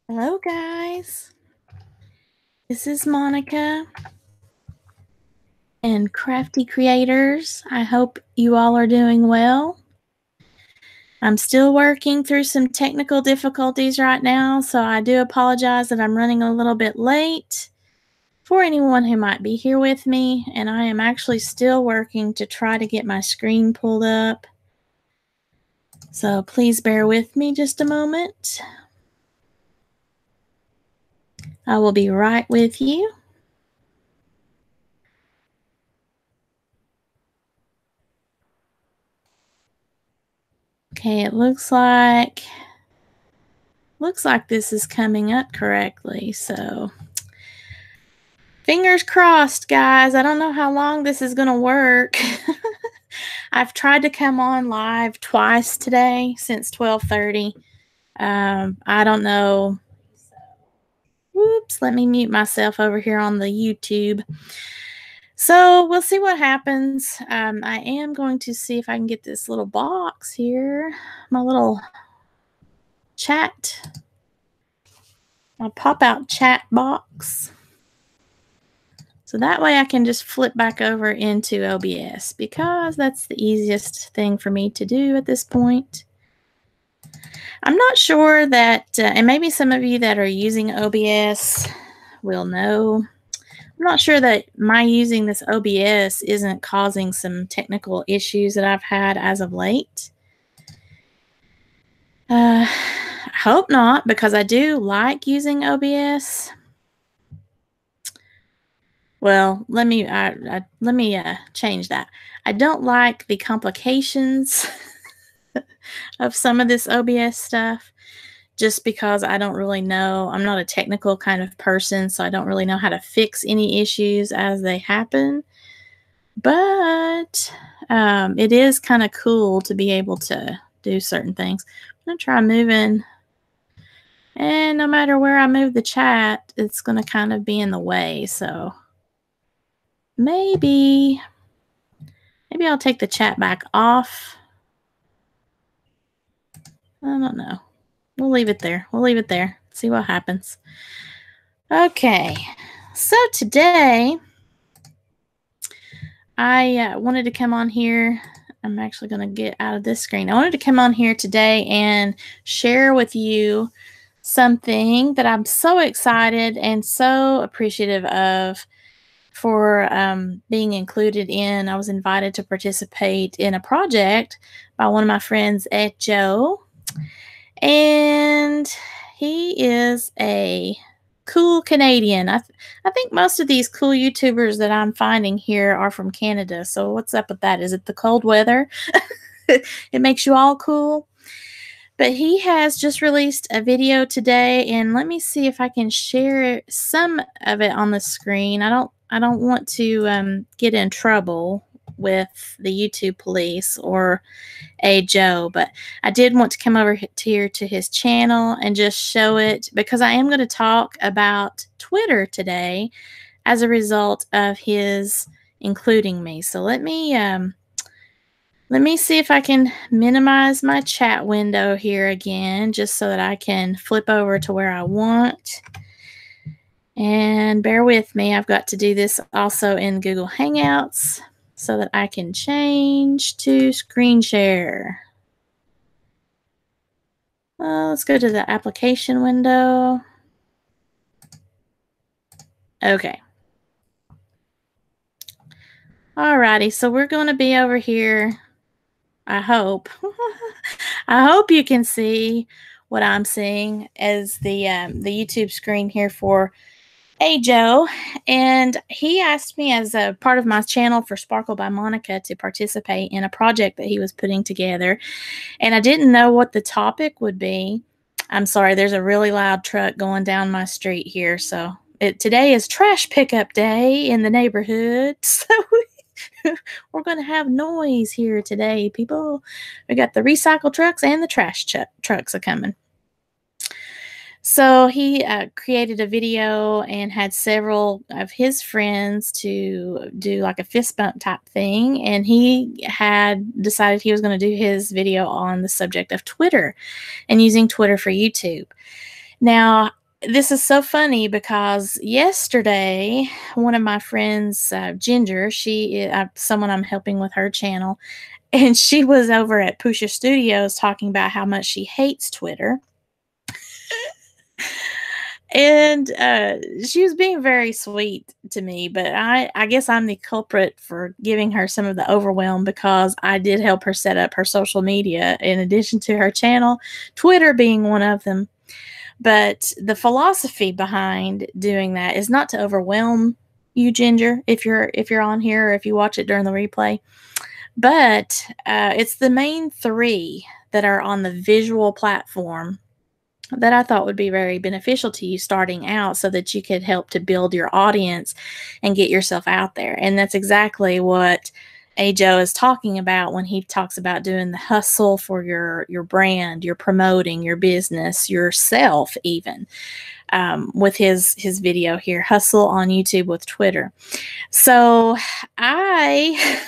Hello, guys. This is Monica and Crafty Creators. I hope you all are doing well. I'm still working through some technical difficulties right now, so I do apologize that I'm running a little bit late for anyone who might be here with me, and I am actually still working to try to get my screen pulled up. So please bear with me just a moment. I will be right with you. Okay, it looks like this is coming up correctly, so fingers crossed, guys. I don't know how long this is going to work. I've tried to come on live twice today since 12:30. I don't know. Whoops, let me mute myself over here on the YouTube. So we'll see what happens. I am going to see if I can get this little box here, my little chat, my pop-out chat box. So that way I can just flip back over into OBS because that's the easiest thing for me to do at this point. I'm not sure that, and maybe some of you that are using OBS will know, I'm not sure that my using this OBS isn't causing some technical issues that I've had as of late. I hope not, because I do like using OBS. Well, let me change that. I don't like the complications of some of this OBS stuff, just because I don't really know. I'm not a technical kind of person, so I don't really know how to fix any issues as they happen. But it is kind of cool to be able to do certain things. I'm going to try moving, and no matter where I move the chat, it's going to kind of be in the way, so maybe I'll take the chat back off. I don't know. We'll leave it there. See what happens. Okay. So today, I wanted to come on here. I'm actually going to get out of this screen. I wanted to come on here today and share with you something that I'm so excited and so appreciative of for being included in. I was invited to participate in a project by one of my friends, Ed Joe, and he is a cool Canadian. I think most of these cool YouTubers that I'm finding here are from Canada. So what's up with that? Is it the cold weather? It makes you all cool. But he has just released a video today, and let me see if I can share some of it on the screen. I don't want to get in trouble with the YouTube police or Joe, but I did want to come over here to his channel and just show it, because I am going to talk about Twitter today as a result of his including me. So let me see if I can minimize my chat window here again, just so that I can flip over to where I want. And bear with me, I've got to do this also in Google Hangouts so that I can change to screen share. Let's go to the application window. Okay. Alrighty, so we're going to be over here. I hope. I hope you can see what I'm seeing as the YouTube screen here for Joe. And he asked me, as a part of my channel for Sparkle by Monica, to participate in a project that he was putting together. And I didn't know what the topic would be. I'm sorry, there's a really loud truck going down my street here. So today is trash pickup day in the neighborhood. So we're going to have noise here today, people. We got the recycle trucks and the trash trucks are coming. So he created a video and had several of his friends to do like a fist bump type thing. And he had decided he was going to do his video on the subject of Twitter and using Twitter for YouTube. Now, this is so funny because yesterday, one of my friends, Ginger, she is someone I'm helping with her channel, and she was over at Pusha Studios talking about how much she hates Twitter. And she was being very sweet to me, but I guess I'm the culprit for giving her some of the overwhelm because I did help her set up her social media in addition to her channel, Twitter being one of them. But the philosophy behind doing that is not to overwhelm you, Ginger, if you're on here or if you watch it during the replay. But it's the main three that are on the visual platform that I thought would be very beneficial to you starting out so that you could help to build your audience and get yourself out there. And that's exactly what Joe is talking about when he talks about doing the hustle for your brand, your promoting your business, yourself even, with his video here, Hustle on YouTube with Twitter. So I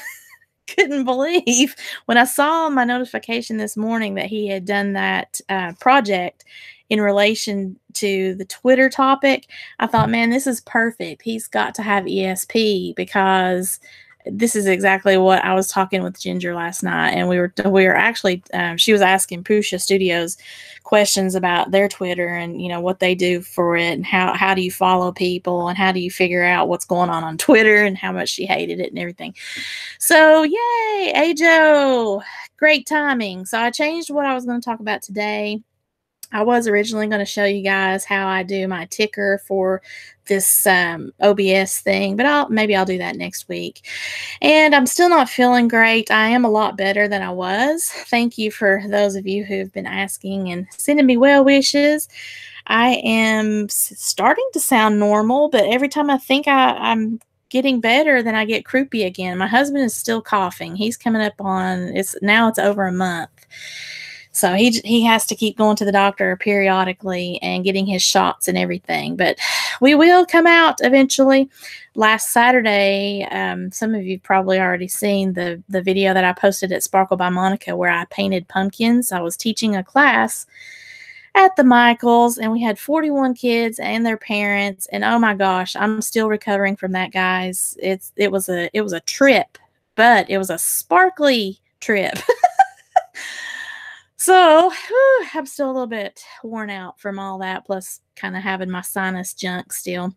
couldn't believe when I saw my notification this morning that he had done that project in relation to the Twitter topic. I thought, man, this is perfect. He's got to have ESP because this is exactly what I was talking with Ginger last night, and we were actually she was asking Pusha Studios questions about their Twitter and what they do for it and how do you follow people and how do you figure out what's going on Twitter and how much she hated it and everything. So yay, Ajo, great timing. So I changed what I was going to talk about today. I was originally going to show you guys how I do my ticker for this OBS thing, but maybe I'll do that next week. And I'm still not feeling great. I am a lot better than I was. Thank you for those of you who've been asking and sending me well wishes. I am starting to sound normal, but every time I think I'm getting better, then I get croupy again. My husband is still coughing. He's coming up on it's over a month. So he has to keep going to the doctor periodically and getting his shots and everything. But we will come out eventually. Last Saturday, some of you probably already seen the video that I posted at Sparkle by Monica where I painted pumpkins. I was teaching a class at the Michaels, and we had 41 kids and their parents. And oh my gosh, I'm still recovering from that, guys. It was a trip, but it was a sparkly trip. So I'm still a little bit worn out from all that, plus kind of having my sinus junk still.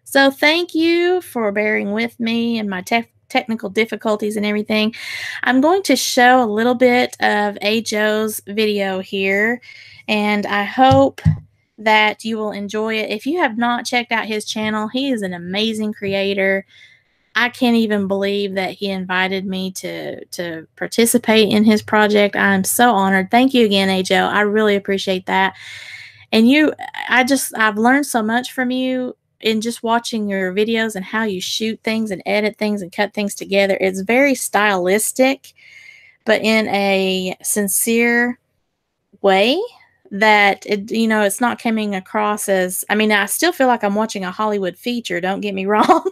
So thank you for bearing with me and my technical difficulties and everything. I'm going to show a little bit of Joe's video here, and I hope that you will enjoy it. If you have not checked out his channel, he is an amazing creator. I can't even believe that he invited me to participate in his project. I'm so honored. Thank you again, Ajo. I really appreciate that. And I've learned so much from you in just watching your videos and how you shoot things and edit things and cut things together. It's very stylistic, but in a sincere way that it's not coming across as, I still feel like I'm watching a Hollywood feature, don't get me wrong.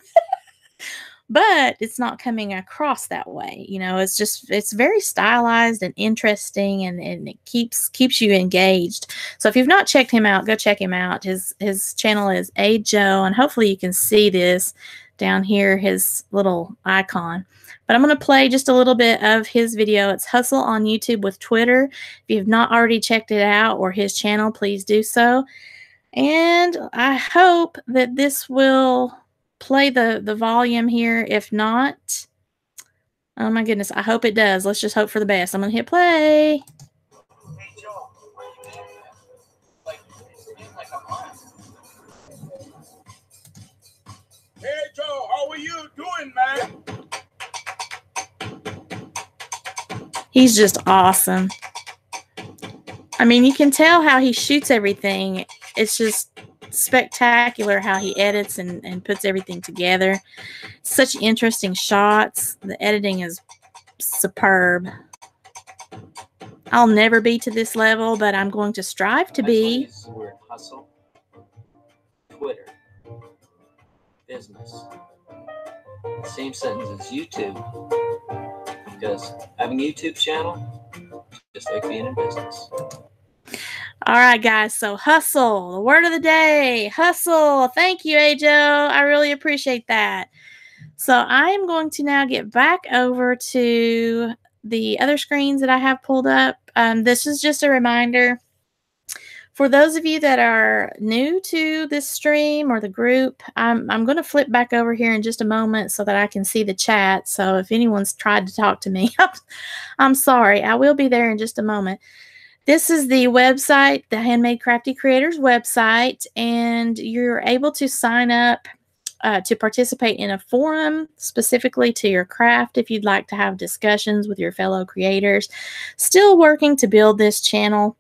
But it's not coming across that way. It's very stylized and interesting, and it keeps you engaged. So if you've not checked him out, go check him out. His channel is Joe, and hopefully you can see this down here, his little icon. But I'm going to play just a little bit of his video. It's Hustle on YouTube with Twitter. If you've not already checked it out or his channel, please do so. And I hope that this will play the volume here. If not, oh my goodness, I hope it does. Let's just hope for the best. I'm gonna hit play. Hey Joe, hey Joe, how are you doing, man? He's just awesome. You can tell how he shoots everything. It's just spectacular how he edits and puts everything together. Such interesting shots. The editing is superb. I'll never be to this level, but I'm going to strive to be. Hustle, Twitter, business. Same sentence as YouTube, because having a YouTube channel, just like being in business. All right, guys. So hustle, the word of the day, hustle. Thank you, Ajo. I really appreciate that. So I'm going to now get back over to the other screens that I have pulled up. This is just a reminder for those of you that are new to this stream or the group. I'm going to flip back over here in just a moment so that I can see the chat. So if anyone's tried to talk to me, I'm sorry. I will be there in just a moment. This is the website, the Handmade Crafty Creators website, and you're able to sign up to participate in a forum specifically to your craft if you'd like to have discussions with your fellow creators. Still working to build this channel,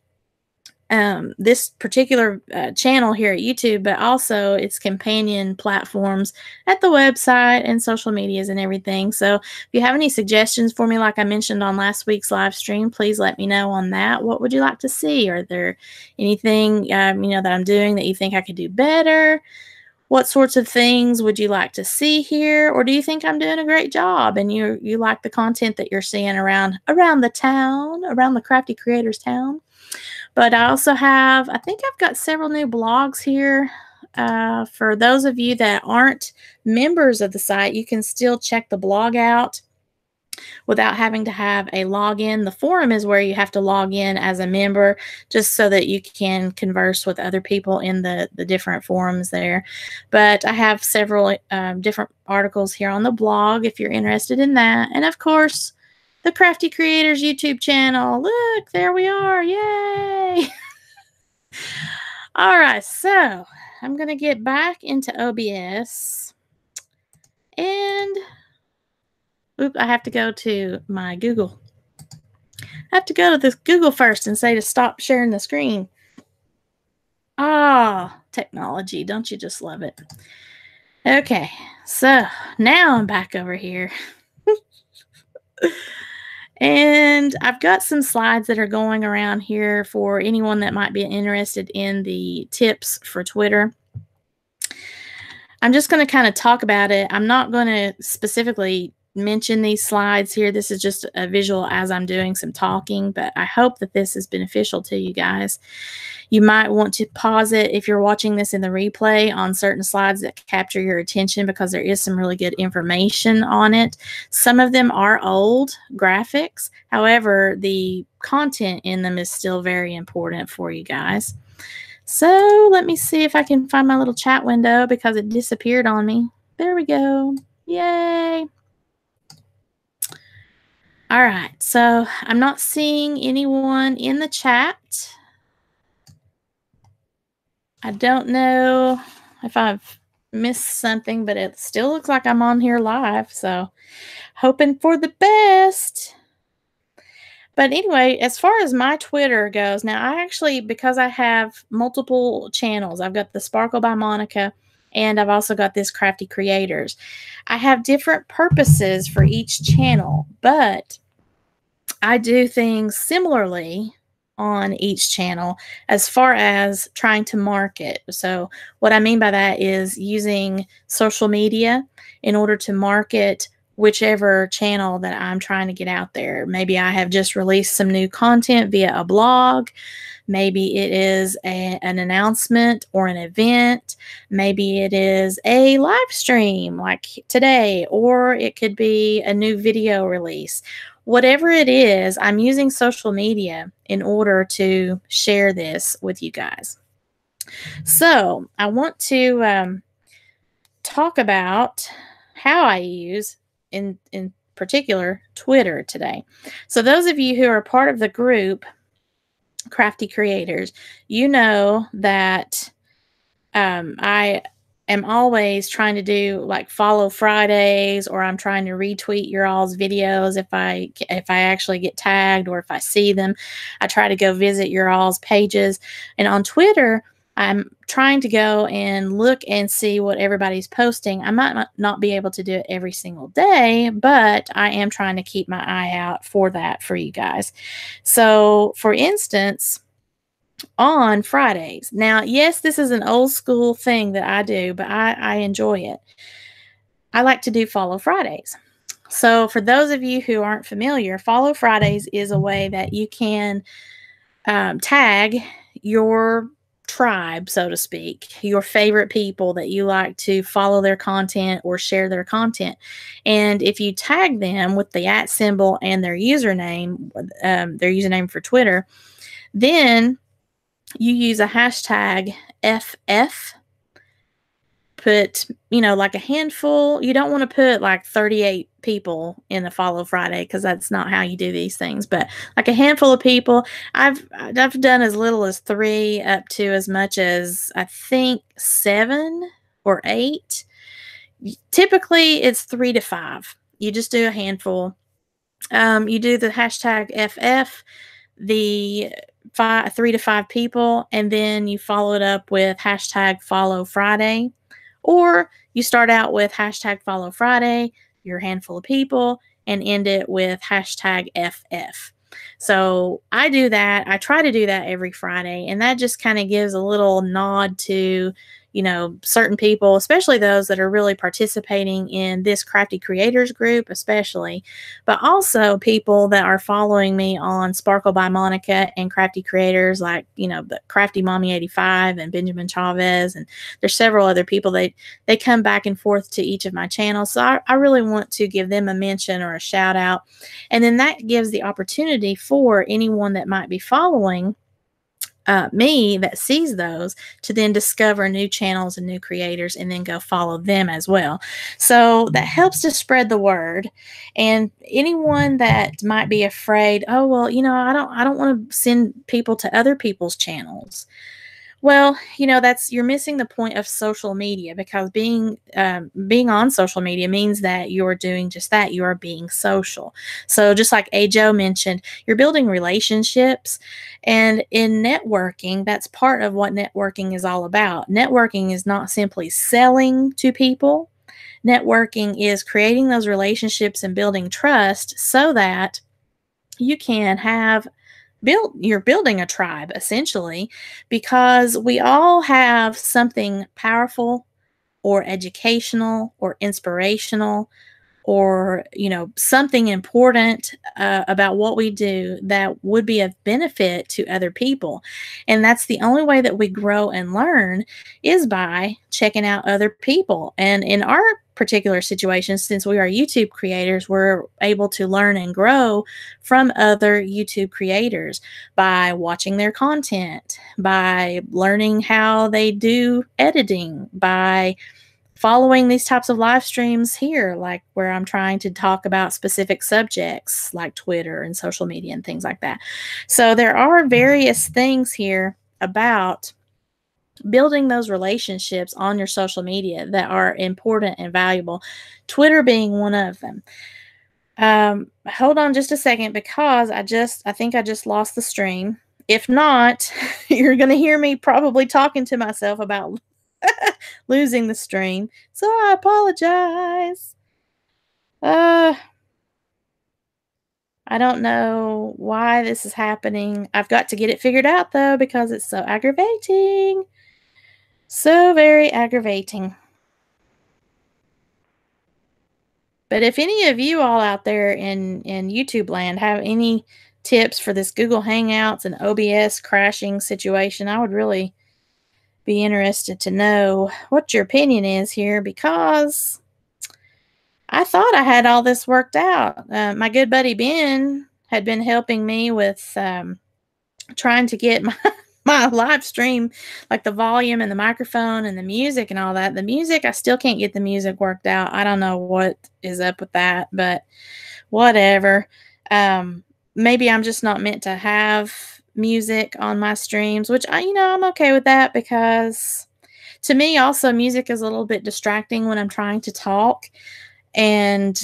this particular channel here at YouTube, but also its companion platforms at the website and social medias and everything. So if you have any suggestions for me, like I mentioned on last week's live stream, please let me know on that. What would you like to see? Are there anything that I'm doing that you think I could do better? What sorts of things would you like to see here? Or do you think I'm doing a great job and you like the content that you're seeing around the town, around the Crafty Creators town? But I also have, I think I've got several new blogs here. For those of you that aren't members of the site, you can still check the blog out without having to have a login. The forum is where you have to log in as a member just so that you can converse with other people in the different forums there. But I have several different articles here on the blog if you're interested in that. And of course, the Crafty Creators YouTube channel. Look, there we are. Yay! All right, so I'm going to get back into OBS. And I have to go to my Google. I have to go to this Google first and say to stop sharing the screen. Ah, technology. Don't you just love it? Okay, so now I'm back over here. And I've got some slides that are going around here for anyone that might be interested in the tips for Twitter. I'm just going to kind of talk about it. I'm not going to specifically mention these slides here. This is just a visual as I'm doing some talking, but I hope that this is beneficial to you guys. You might want to pause it if you're watching this in the replay on certain slides that capture your attention because there is some really good information on it. Some of them are old graphics. However, the content in them is still very important for you guys. So let me see if I can find my little chat window because it disappeared on me. There we go. Yay. All right, so I'm not seeing anyone in the chat. I don't know if I've missed something, but it still looks like I'm on here live, so hoping for the best. But anyway, as far as my Twitter goes, now I actually, because I have multiple channels, I've got the Sparkle by Monica, and I've also got this Crafty Creators. I have different purposes for each channel, but I do things similarly on each channel as far as trying to market. So what I mean by that is using social media in order to market whichever channel that I'm trying to get out there. Maybe I have just released some new content via a blog. Maybe it is an announcement or an event. Maybe it is a live stream like today, or it could be a new video release. Whatever it is, I'm using social media in order to share this with you guys. So I want to talk about how I use, in particular, Twitter today. So those of you who are part of the group, Crafty Creators, you know that I am always trying to do like follow Fridays, or I'm trying to retweet your all's videos if I actually get tagged or if I see them. I try to go visit your all's pages. And on Twitter, I'm trying to go and look and see what everybody's posting. I might not be able to do it every single day, but I am trying to keep my eye out for that for you guys. So, for instance, on Fridays. Now, yes, this is an old school thing that I do, but I enjoy it. I like to do Follow Fridays. So for those of you who aren't familiar, Follow Fridays is a way that you can tag your tribe, so to speak, your favorite people that you like to follow their content or share their content. And if you tag them with the @ symbol and their username for Twitter, then you use a hashtag FF. Put, like a handful. You don't want to put like 38 people in the Follow Friday, because that's not how you do these things. But like a handful of people. I've done as little as 3 up to as much as I think 7 or 8. Typically, it's 3 to 5. You just do a handful. You do the hashtag FF, the 3 to 5 people, and then you follow it up with hashtag Follow Friday. Or you start out with hashtag Follow Friday, your handful of people, and end it with hashtag FF. So I do that. I try to do that every Friday, and that just kind of gives a little nod to, certain people, especially those that are really participating in this Crafty Creators group, especially, but also people that are following me on Sparkle by Monica and Crafty Creators, like, the Crafty Mommy 85 and Benjamin Chavez, and there's several other people. They come back and forth to each of my channels. So I really want to give them a mention or a shout out. And then that gives the opportunity for anyone that might be following me that sees those to then discover new channels and new creators and then go follow them as well. So that helps to spread the word. And anyone that might be afraid, oh, well, I don't want to send people to other people's channels. Well, you're missing the point of social media, because being on social media means that you're doing just that. You are being social. So just like Joe mentioned, you're building relationships, and in networking, that's part of what networking is all about. Networking is not simply selling to people. Networking is creating those relationships and building trust so that you can you're building a tribe, essentially, because we all have something powerful or educational or inspirational or something important about what we do that would be of benefit to other people. And that's the only way that we grow and learn, is by checking out other people. And in our particular situation, since we are YouTube creators, we're able to learn and grow from other YouTube creators by watching their content, by learning how they do editing, by following these types of live streams here, like where I'm trying to talk about specific subjects like Twitter and social media and things like that. So there are various things here about building those relationships on your social media that are important and valuable, Twitter being one of them. Hold on just a second, because I think I just lost the stream. If not, you're going to hear me probably talking to myself about losing the stream. So I apologize. I don't know why this is happening. I've got to get it figured out, though, because it's so aggravating. So very aggravating. But if any of you all out there in YouTube land have any tips for this Google Hangouts and OBS crashing situation, I would really be interested to know what your opinion is here, because I thought I had all this worked out. My good buddy Ben had been helping me with trying to get my live stream, like the volume and the microphone and the music and all that. The music, I still can't get the music worked out. I don't know what is up with that, but whatever. Maybe I'm just not meant to have music on my streams, which I'm okay with that, because to me also music is a little bit distracting when I'm trying to talk, and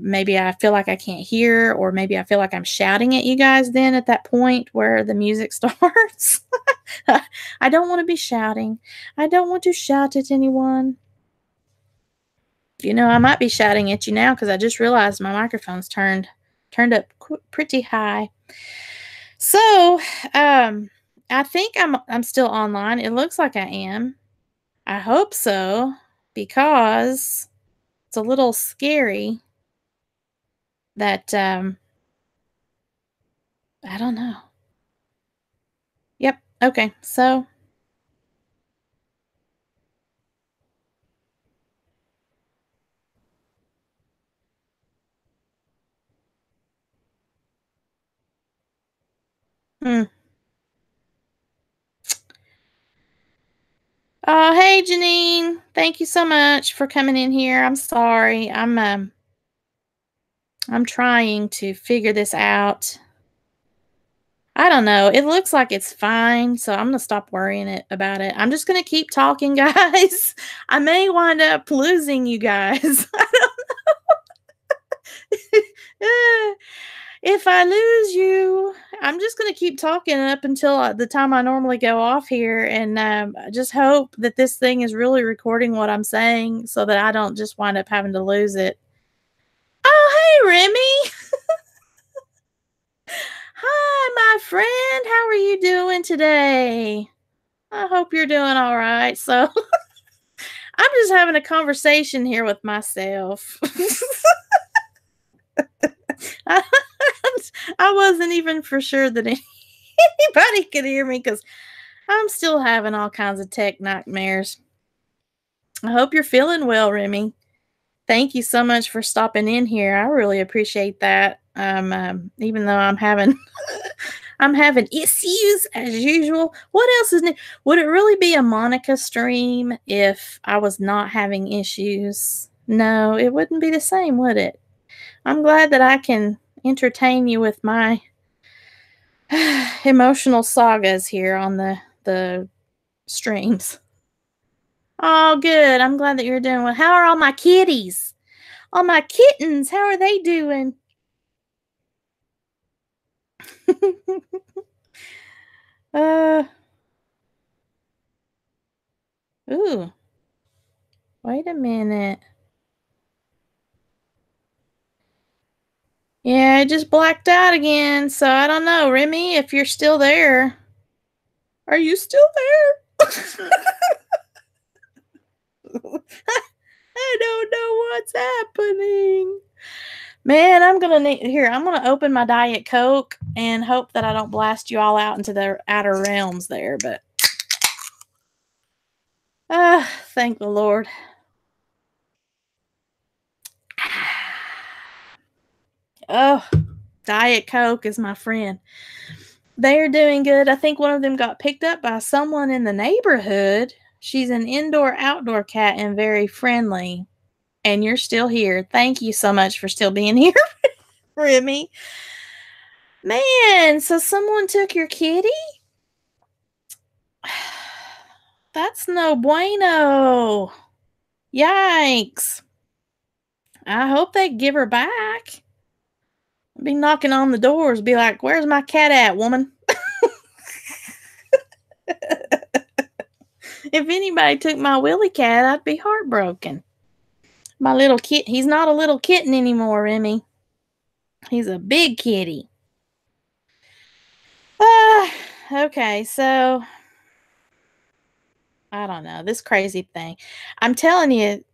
maybe I feel like I can't hear, or maybe I feel like I'm shouting at you guys then at that point where the music starts. I don't want to be shouting. I don't want to shout at anyone. I might be shouting at you now because I just realized my microphone's turned up pretty high. So, I think I'm still online. It looks like I am. I hope so, because it's a little scary that I don't know. Yep, Okay, so Oh, hey Janine. Thank you so much for coming in here. I'm sorry. I'm trying to figure this out. I don't know. It looks like it's fine, so I'm going to stop worrying about it. I'm just going to keep talking, guys. I may wind up losing you guys. I don't know. If I lose you, I'm just going to keep talking up until the time I normally go off here, and I just hope that this thing is really recording what I'm saying so that I don't just wind up having to lose it. Oh, hey, Remy. Hi, my friend. How are you doing today? I hope you're doing all right. So I'm just having a conversation here with myself. I wasn't even for sure that anybody could hear me because I'm still having all kinds of tech nightmares. I hope you're feeling well, Remy. Thank you so much for stopping in here. I really appreciate that. Even though I'm having I'm having issues as usual. What else is new? Would it really be a Monica stream if I was not having issues? No, it wouldn't be the same, would it? I'm glad that I can entertain you with my emotional sagas here on the streams. Oh, good. I'm glad that you're doing well. How are all my kitties? All my kittens, how are they doing? Ooh. Wait a minute. Yeah, I just blacked out again, so I don't know. Remy, if you're still there. Are you still there? I don't know what's happening. Man, I'm gonna open my Diet Coke and hope that I don't blast you all out into the outer realms there, but thank the Lord. Oh, Diet Coke is my friend. They're doing good. I think one of them got picked up by someone in the neighborhood. She's an indoor-outdoor cat and very friendly. And you're still here. Thank you so much for still being here, Remy. Man, so someone took your kitty? That's no bueno. Yikes. I hope they give her back. I'll be knocking on the doors, be like, where's my cat at, woman? If anybody took my Willy cat, I'd be heartbroken. My little kit, he's not a little kitten anymore, Remy. He's a big kitty. Okay, so I don't know, this crazy thing. I'm telling you,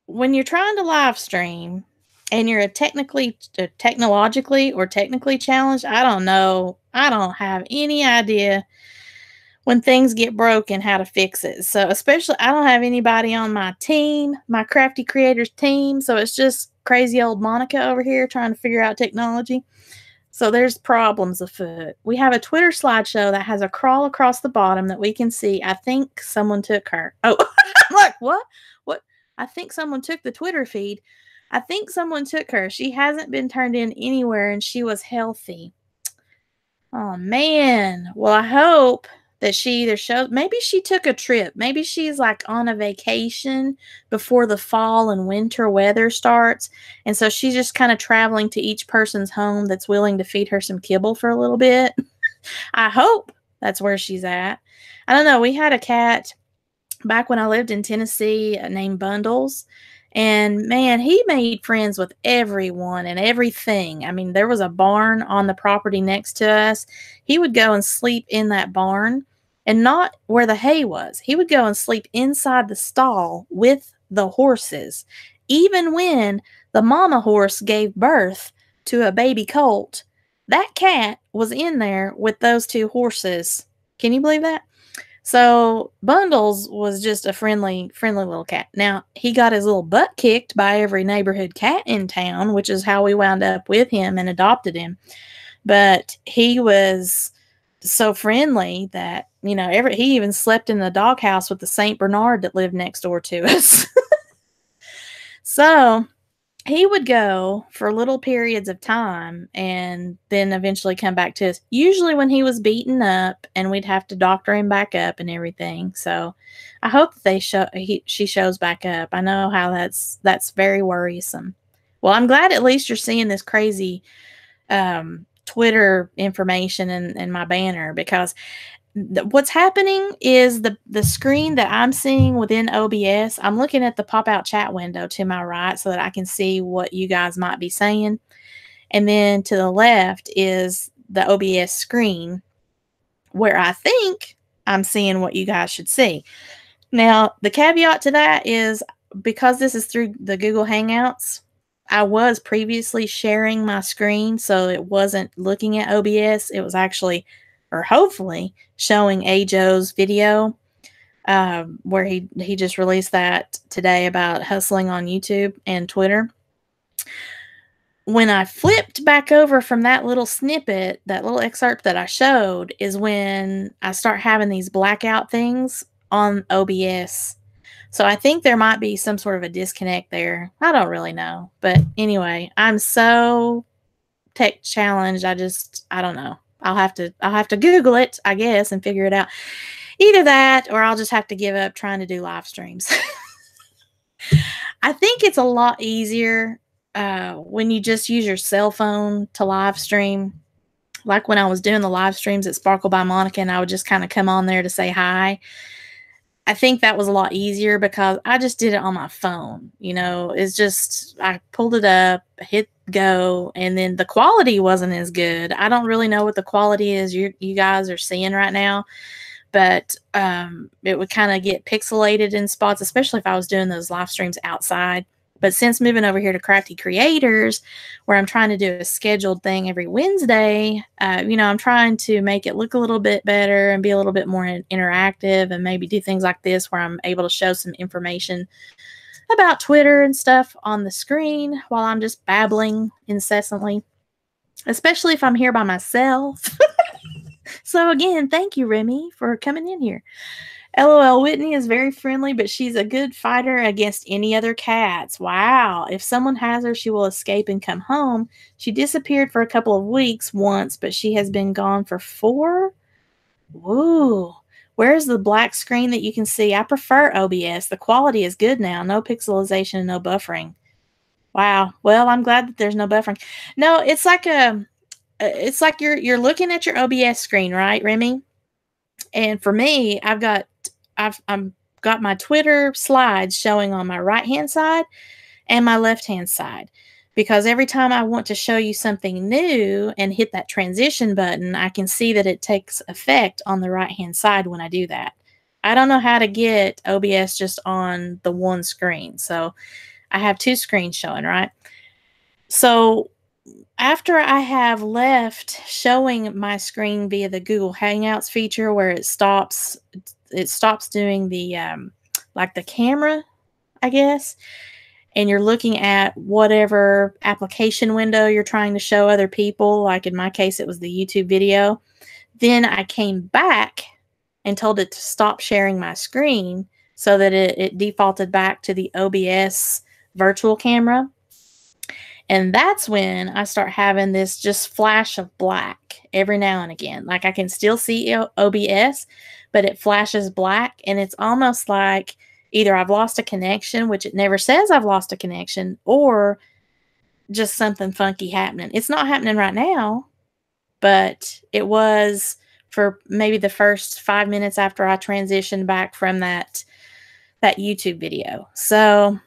when you're trying to live stream and you're technically challenged, I don't know. I don't have any idea when things get broken how to fix it. So especially I don't have anybody on my team, my Crafty Creators team. So it's just crazy old Monica over here trying to figure out technology. So there's problems afoot. We have a Twitter slideshow that has a crawl across the bottom that we can see. I think someone took her. Oh, I'm like, what? What? I think someone took the Twitter feed. I think someone took her. She hasn't been turned in anywhere and she was healthy. Oh, man. Well, I hope that she either shows, maybe she took a trip. Maybe she's like on a vacation before the fall and winter weather starts. And so she's just kind of traveling to each person's home that's willing to feed her some kibble for a little bit. I hope that's where she's at. I don't know. We had a cat back when I lived in Tennessee named Bundles. And man, he made friends with everyone and everything. I mean, there was a barn on the property next to us. He would go and sleep in that barn and not where the hay was. He would go and sleep inside the stall with the horses. Even when the mama horse gave birth to a baby colt, that cat was in there with those two horses Can you believe that? So Bundles was just a friendly little cat. Now, he got his little butt kicked by every neighborhood cat in town, which is how we wound up with him and adopted him. But he was so friendly that, you know, he even slept in the doghouse with the Saint Bernard that lived next door to us. So he would go for little periods of time and then eventually come back to us, usually when he was beaten up, and we'd have to doctor him back up and everything. So I hope that she shows back up. I know how that's very worrisome. Well, I'm glad at least you're seeing this crazy Twitter information in my banner, because what's happening is the screen that I'm seeing within OBS, I'm looking at the pop-out chat window to my right so that I can see what you guys might be saying. And then to the left is the OBS screen where I think I'm seeing what you guys should see. Now, the caveat to that is, because this is through the Google Hangouts, I was previously sharing my screen, so it wasn't looking at OBS. It was actually, or hopefully, showing Ajo's video, where he just released that today about hustling on YouTube and Twitter. When I flipped back over from that little snippet, that little excerpt that I showed, is when I start having these blackout things on OBS. So I think there might be some sort of a disconnect there. I don't really know. But anyway, I'm so tech challenged. I don't know. I'll have to Google it, I guess, and figure it out. Either that, or I'll just have to give up trying to do live streams. I think it's a lot easier when you just use your cell phone to live stream. Like when I was doing the live streams at Sparkle by Monica, and I would just kind of come on there to say hi. I think that was a lot easier because I just did it on my phone. You know, it's just, I pulled it up, hit go, and then the quality wasn't as good. I don't really know what the quality is you guys are seeing right now, but it would kind of get pixelated in spots, especially if I was doing those live streams outside. But since moving over here to Crafty Creators, where I'm trying to do a scheduled thing every Wednesday, you know, I'm trying to make it look a little bit better and be a little bit more interactive, and maybe do things like this where I'm able to show some information about Twitter and stuff on the screen while I'm just babbling incessantly, especially if I'm here by myself. So again, thank you, Remy, for coming in here. LOL, Whitney is very friendly, but she's a good fighter against any other cats. Wow. If someone has her, she will escape and come home. She disappeared for a couple of weeks once, but she has been gone for 4. Woo. Where's the black screen that you can see? I prefer OBS. The quality is good now. No pixelization and no buffering. Wow. Well, I'm glad that there's no buffering. No, it's like you're looking at your OBS screen, right, Remy? And for me, I've got my Twitter slides showing on my right-hand side and my left-hand side, because every time I want to show you something new and hit that transition button, I can see that it takes effect on the right-hand side when I do that. I don't know how to get OBS just on the one screen, so I have 2 screens showing, right? So after I have left showing my screen via the Google Hangouts feature, where it stops doing the like the camera, I guess, and you're looking at whatever application window you're trying to show other people, like in my case it was the YouTube video, then I came back and told it to stop sharing my screen so that it defaulted back to the OBS virtual camera. And that's when I start having this just flash of black every now and again. Like I can still see OBS, but it flashes black, and it's almost like either I've lost a connection, which it never says I've lost a connection, or just something funky happening. It's not happening right now, but it was for maybe the first 5 minutes after I transitioned back from that YouTube video. So,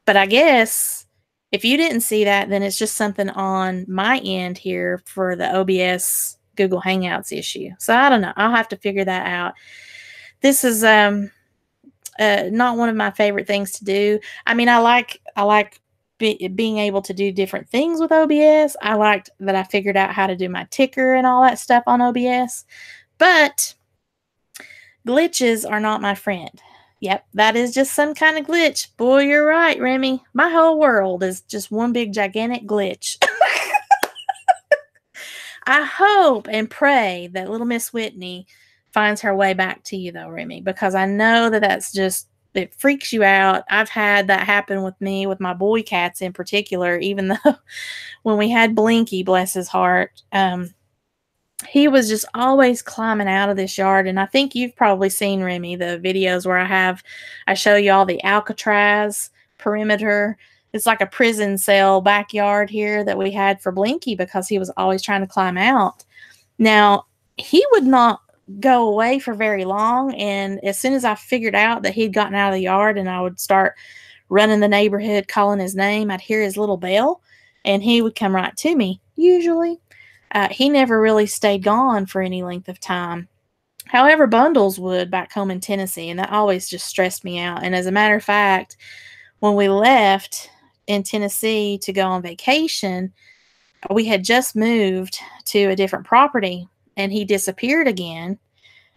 but I guess if you didn't see that, then it's just something on my end here for the OBS Google Hangouts issue. So I don't know. I'll have to figure that out. This is not one of my favorite things to do. I mean, I like being able to do different things with OBS. I liked that I figured out how to do my ticker and all that stuff on OBS. But Glitches are not my friend. Yep, that is just some kind of glitch. Boy, you're right, Remy. My whole world is just one big gigantic glitch. I hope and pray that little Miss Whitney finds her way back to you, though, Remy, because I know that that's just, it freaks you out. I've had that happen with me, with my boy cats in particular, even though when we had Blinky, bless his heart, he was just always climbing out of this yard. And I think you've probably seen, Remy, the videos where I show you all the Alcatraz perimeter. It's like a prison cell backyard here that we had for Blinky because he was always trying to climb out. Now, he would not go away for very long. And as soon as I figured out that he'd gotten out of the yard and I would start running the neighborhood, calling his name, I'd hear his little bell and he would come right to me, usually. He never really stayed gone for any length of time. However, Bundles would back home in Tennessee, and that always just stressed me out. And as a matter of fact, when we left in Tennessee to go on vacation, we had just moved to a different property, and he disappeared again.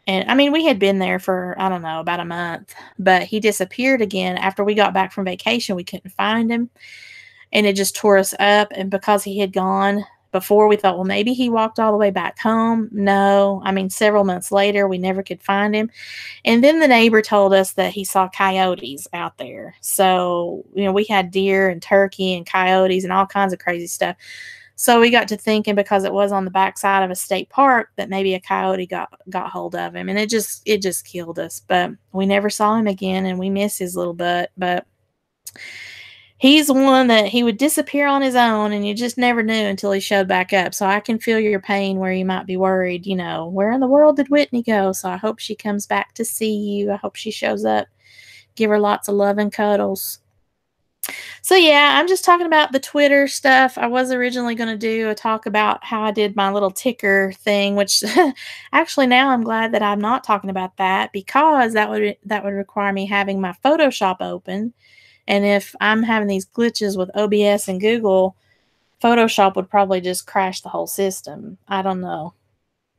And I mean, we had been there for, I don't know, about a month, but he disappeared again. After we got back from vacation, we couldn't find him, and it just tore us up. And because he had gone before, we thought, well, maybe he walked all the way back home. No, I mean, several months later, we never could find him. And then the neighbor told us that he saw coyotes out there. So, we had deer and turkey and coyotes and all kinds of crazy stuff. So we got to thinking, because it was on the backside of a state park, that maybe a coyote got hold of him. And it just killed us. But we never saw him again, and we miss his little butt. But he's one that he would disappear on his own, and you just never knew until he showed back up. So I can feel your pain where you might be worried, where in the world did Whitney go? So I hope she comes back to see you. I hope she shows up. Give her lots of love and cuddles. So yeah, I'm just talking about the Twitter stuff. I was originally going to do a talk about how I did my little ticker thing, which actually now I'm glad that I'm not talking about that, because that would require me having my Photoshop open. And if I'm having these glitches with OBS and Google, Photoshop would probably just crash the whole system. I don't know.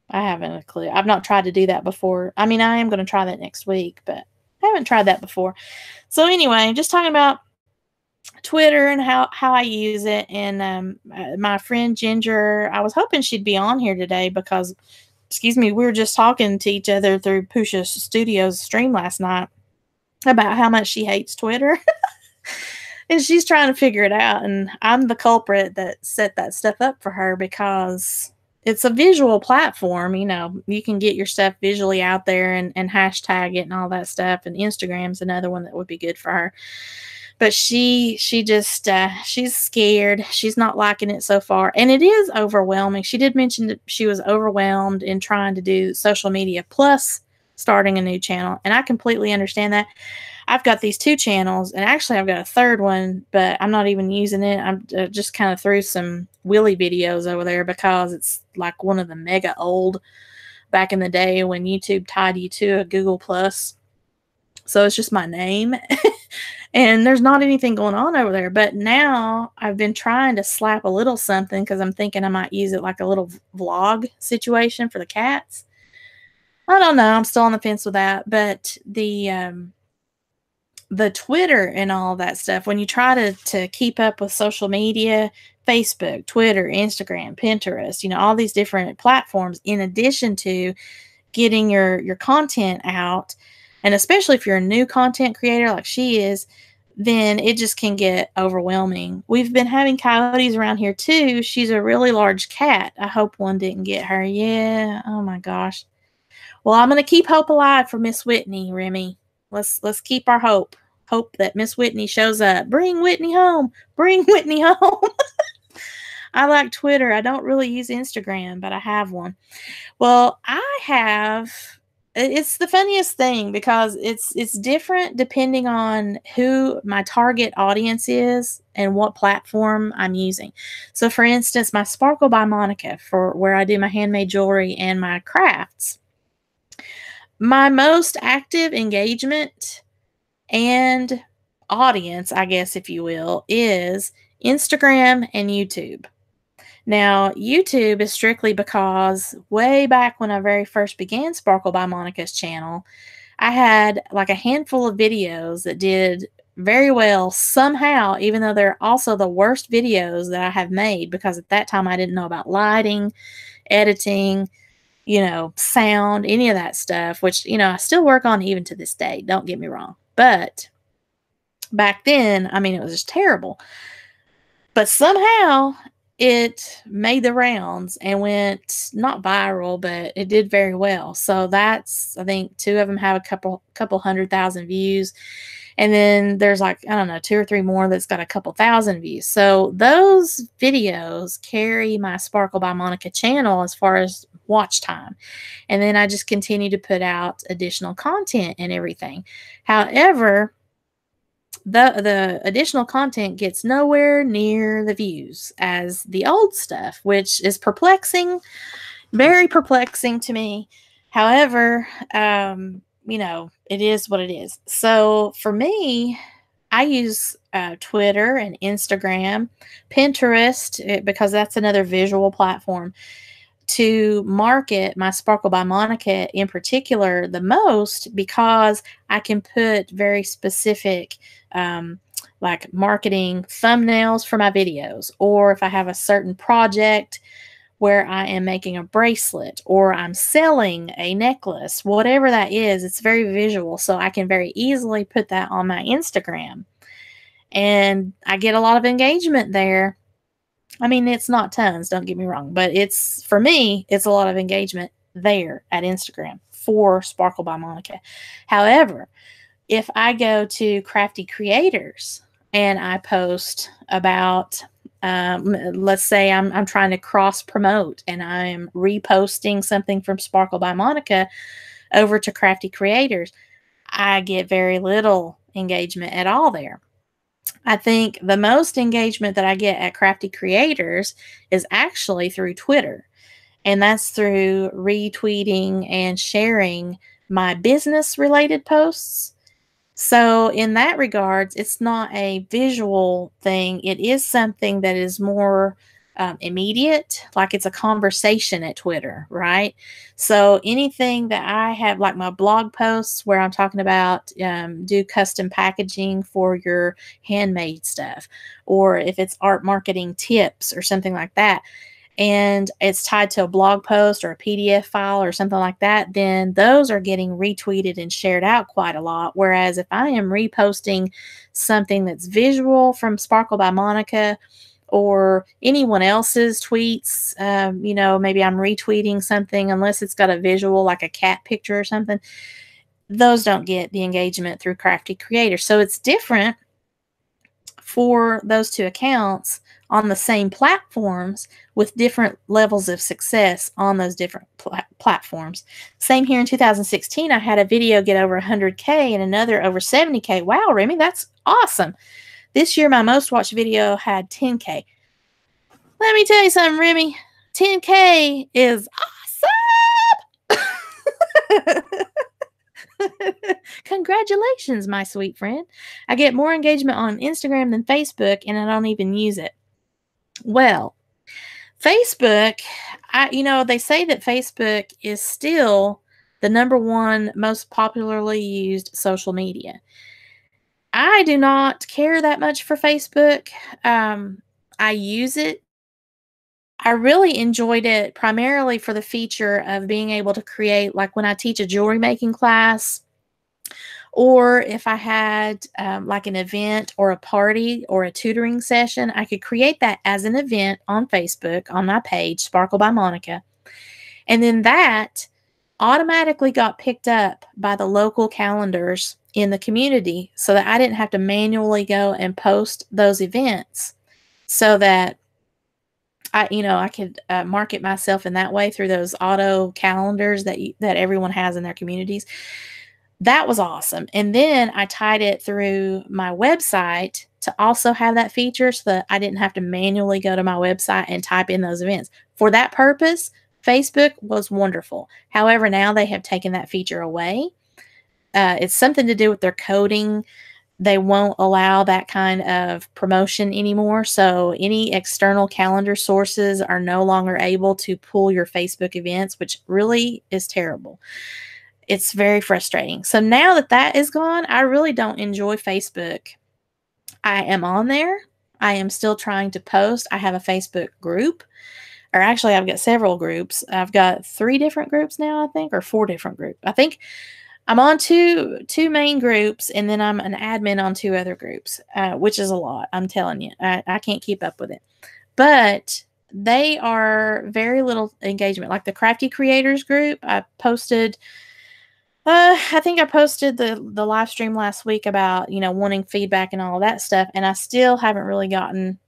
I haven't a clue. I've not tried to do that before. I mean, I am going to try that next week, but I haven't tried that before. So anyway, just talking about Twitter and how I use it. And my friend Ginger, I was hoping she'd be on here today because, we were just talking to each other through Pusha Studios stream last night about how much she hates Twitter. And she's trying to figure it out. And I'm the culprit that set that stuff up for her, because it's a visual platform. You can get your stuff visually out there and hashtag it and all that stuff. And Instagram's another one that would be good for her. But she just, she's scared. She's not liking it so far. And it is overwhelming. She did mention that she was overwhelmed in trying to do social media plus starting a new channel. And I completely understand that. I've got these 2 channels, and actually I've got a third one, but I'm not even using it. I'm just kind of threw some Willy videos over there because it's like one of the mega old back in the day when YouTube tied you to a Google Plus. So it's just my name. And there's not anything going on over there. But now I've been trying to slap a little something, because I'm thinking I might use it like a little vlog situation for the cats. I don't know. I'm still on the fence with that. But the Twitter and all that stuff, when you try to keep up with social media, Facebook, Twitter, Instagram, Pinterest, all these different platforms, in addition to getting your content out, and especially if you're a new content creator like she is, then it just can get overwhelming. We've been having coyotes around here too. She's a really large cat. I hope one didn't get her. Yeah. Oh my gosh. Well, I'm going to keep hope alive for Miss Whitney, Remy. Let's keep our hope. Hope that Miss Whitney shows up. Bring Whitney home. Bring Whitney home. I like Twitter. I don't really use Instagram, but I have one. Well, it's the funniest thing, because it's different depending on who my target audience is and what platform I'm using. So for instance, my Sparkle by Monica, for where I do my handmade jewelry and my crafts, my most active engagement and audience, I guess, if you will, is Instagram and YouTube. Now, YouTube is strictly because way back when I very first began Sparkle by Monica's channel, I had like a handful of videos that did very well somehow, even though they're also the worst videos that I have made, because at that time I didn't know about lighting, editing, sound, any of that stuff, which, I still work on even to this day. Don't get me wrong. But back then, I mean, it was just terrible. But somehow it made the rounds and went not viral, but it did very well. So that's, I think, 2 of them have a couple 100,000 views. And then there's like, I don't know, 2 or 3 more that's got a couple thousand views. So those videos carry my Sparkle by Monica channel as far as watch time. And then I just continue to put out additional content and everything. However, the additional content gets nowhere near the views as the old stuff, which is perplexing, very perplexing to me. However, it is what it is. So for me, I use Twitter and Instagram, Pinterest, because that's another visual platform, to market my Sparkle by Monica in particular the most, because I can put very specific like marketing thumbnails for my videos, or if I have a certain project where I am making a bracelet or I'm selling a necklace, whatever that is, it's very visual. So I can very easily put that on my Instagram, and I get a lot of engagement there. I mean, it's not tons, don't get me wrong, but for me, it's a lot of engagement there at Instagram for Sparkle by Monica. However, if I go to Crafty Creators and I post about, let's say I'm trying to cross promote and I'm reposting something from Sparkle by Monica over to Crafty Creators, I get very little engagement at all there. I think the most engagement that I get at Crafty Creators is actually through Twitter, and that's through retweeting and sharing my business related posts. So in that regards, it's not a visual thing. It is something that is more immediate, like it's a conversation at Twitter, right? So anything that I have, like my blog posts where I'm talking about do custom packaging for your handmade stuff, or if it's art marketing tips or something like that, and it's tied to a blog post or a PDF file or something like that, then those are getting retweeted and shared out quite a lot. Whereas if I am reposting something that's visual from Sparkle by Monica or anyone else's tweets, maybe I'm retweeting something, unless it's got a visual like a cat picture or something, those don't get the engagement through Crafty Creators. So it's different for those 2 accounts on the same platforms with different levels of success on those different platforms. Same here in 2016, I had a video get over 100K and another over 70K. Wow, Remy, that's awesome. This year, my most watched video had 10K. Let me tell you something, Remy. 10K is awesome. Congratulations, my sweet friend. I get more engagement on Instagram than Facebook, and I don't even use it. Well, Facebook, they say that Facebook is still the #1 most popularly used social media. I do not care that much for Facebook. I use it. I really enjoyed it primarily for the feature of being able to create, like when I teach a jewelry making class, or if I had like an event or a party or a tutoring session, I could create that as an event on Facebook on my page, Sparkle by Monica. And then that automatically got picked up by the local calendars in the community, so that I didn't have to manually go and post those events, so that I could market myself in that way through those auto calendars that everyone has in their communities. That was awesome. And then I tied it through my website to also have that feature, so that I didn't have to manually go to my website and type in those events. For that purpose, Facebook was wonderful. However, now they have taken that feature away. It's something to do with their coding they won't allow that kind of promotion anymore. So any external calendar sources are no longer able to pull your Facebook events, which really is terrible. It's very frustrating. So now that that is gone, I really don't enjoy Facebook. I am on there. I am still trying to post. I have a Facebook group, or actually I've got several groups. I've got 3 different groups now, I think, or 4 different groups. I think I'm on two main groups, and then I'm an admin on 2 other groups, which is a lot. I'm telling you, I can't keep up with it. But they are very little engagement. Like the Crafty Creators group, I posted. I think I posted the live stream last week about wanting feedback and all of that stuff, and I still haven't really gotten.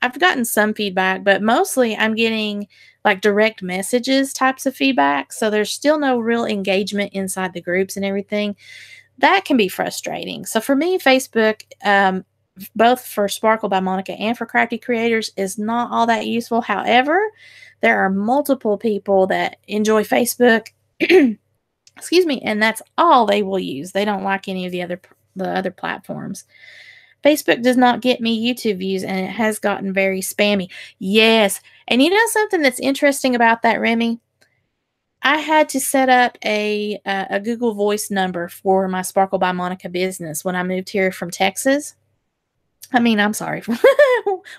I've gotten some feedback, but mostly I'm getting like direct messages types of feedback. So there's still no real engagement inside the groups and everything. That can be frustrating. So for me, Facebook, both for Sparkle by Monica and for Crafty Creators, is not all that useful. However, there are multiple people that enjoy Facebook, excuse me, and that's all they will use. They don't like any of the other platforms. Facebook does not get me YouTube views, and it has gotten very spammy. Yes. And you know something that's interesting about that, Remy? I had to set up a Google Voice number for my Sparkle by Monica business when I moved here from Texas. I'm sorry.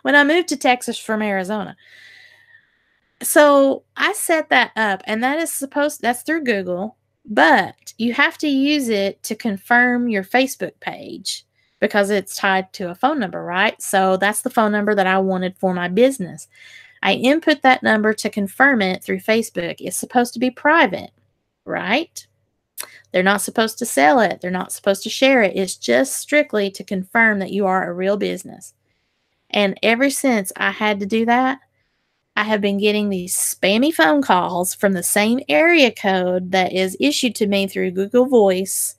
When I moved to Texas from Arizona. So I set that up, and that's through Google, but you have to use it to confirm your Facebook page, because it's tied to a phone number, right? So that's the phone number that I wanted for my business. I input that number to confirm it through Facebook. It's supposed to be private, right? They're not supposed to sell it. They're not supposed to share it. It's just strictly to confirm that you are a real business. And ever since I had to do that, I have been getting these spammy phone calls from the same area code that is issued to me through Google Voice.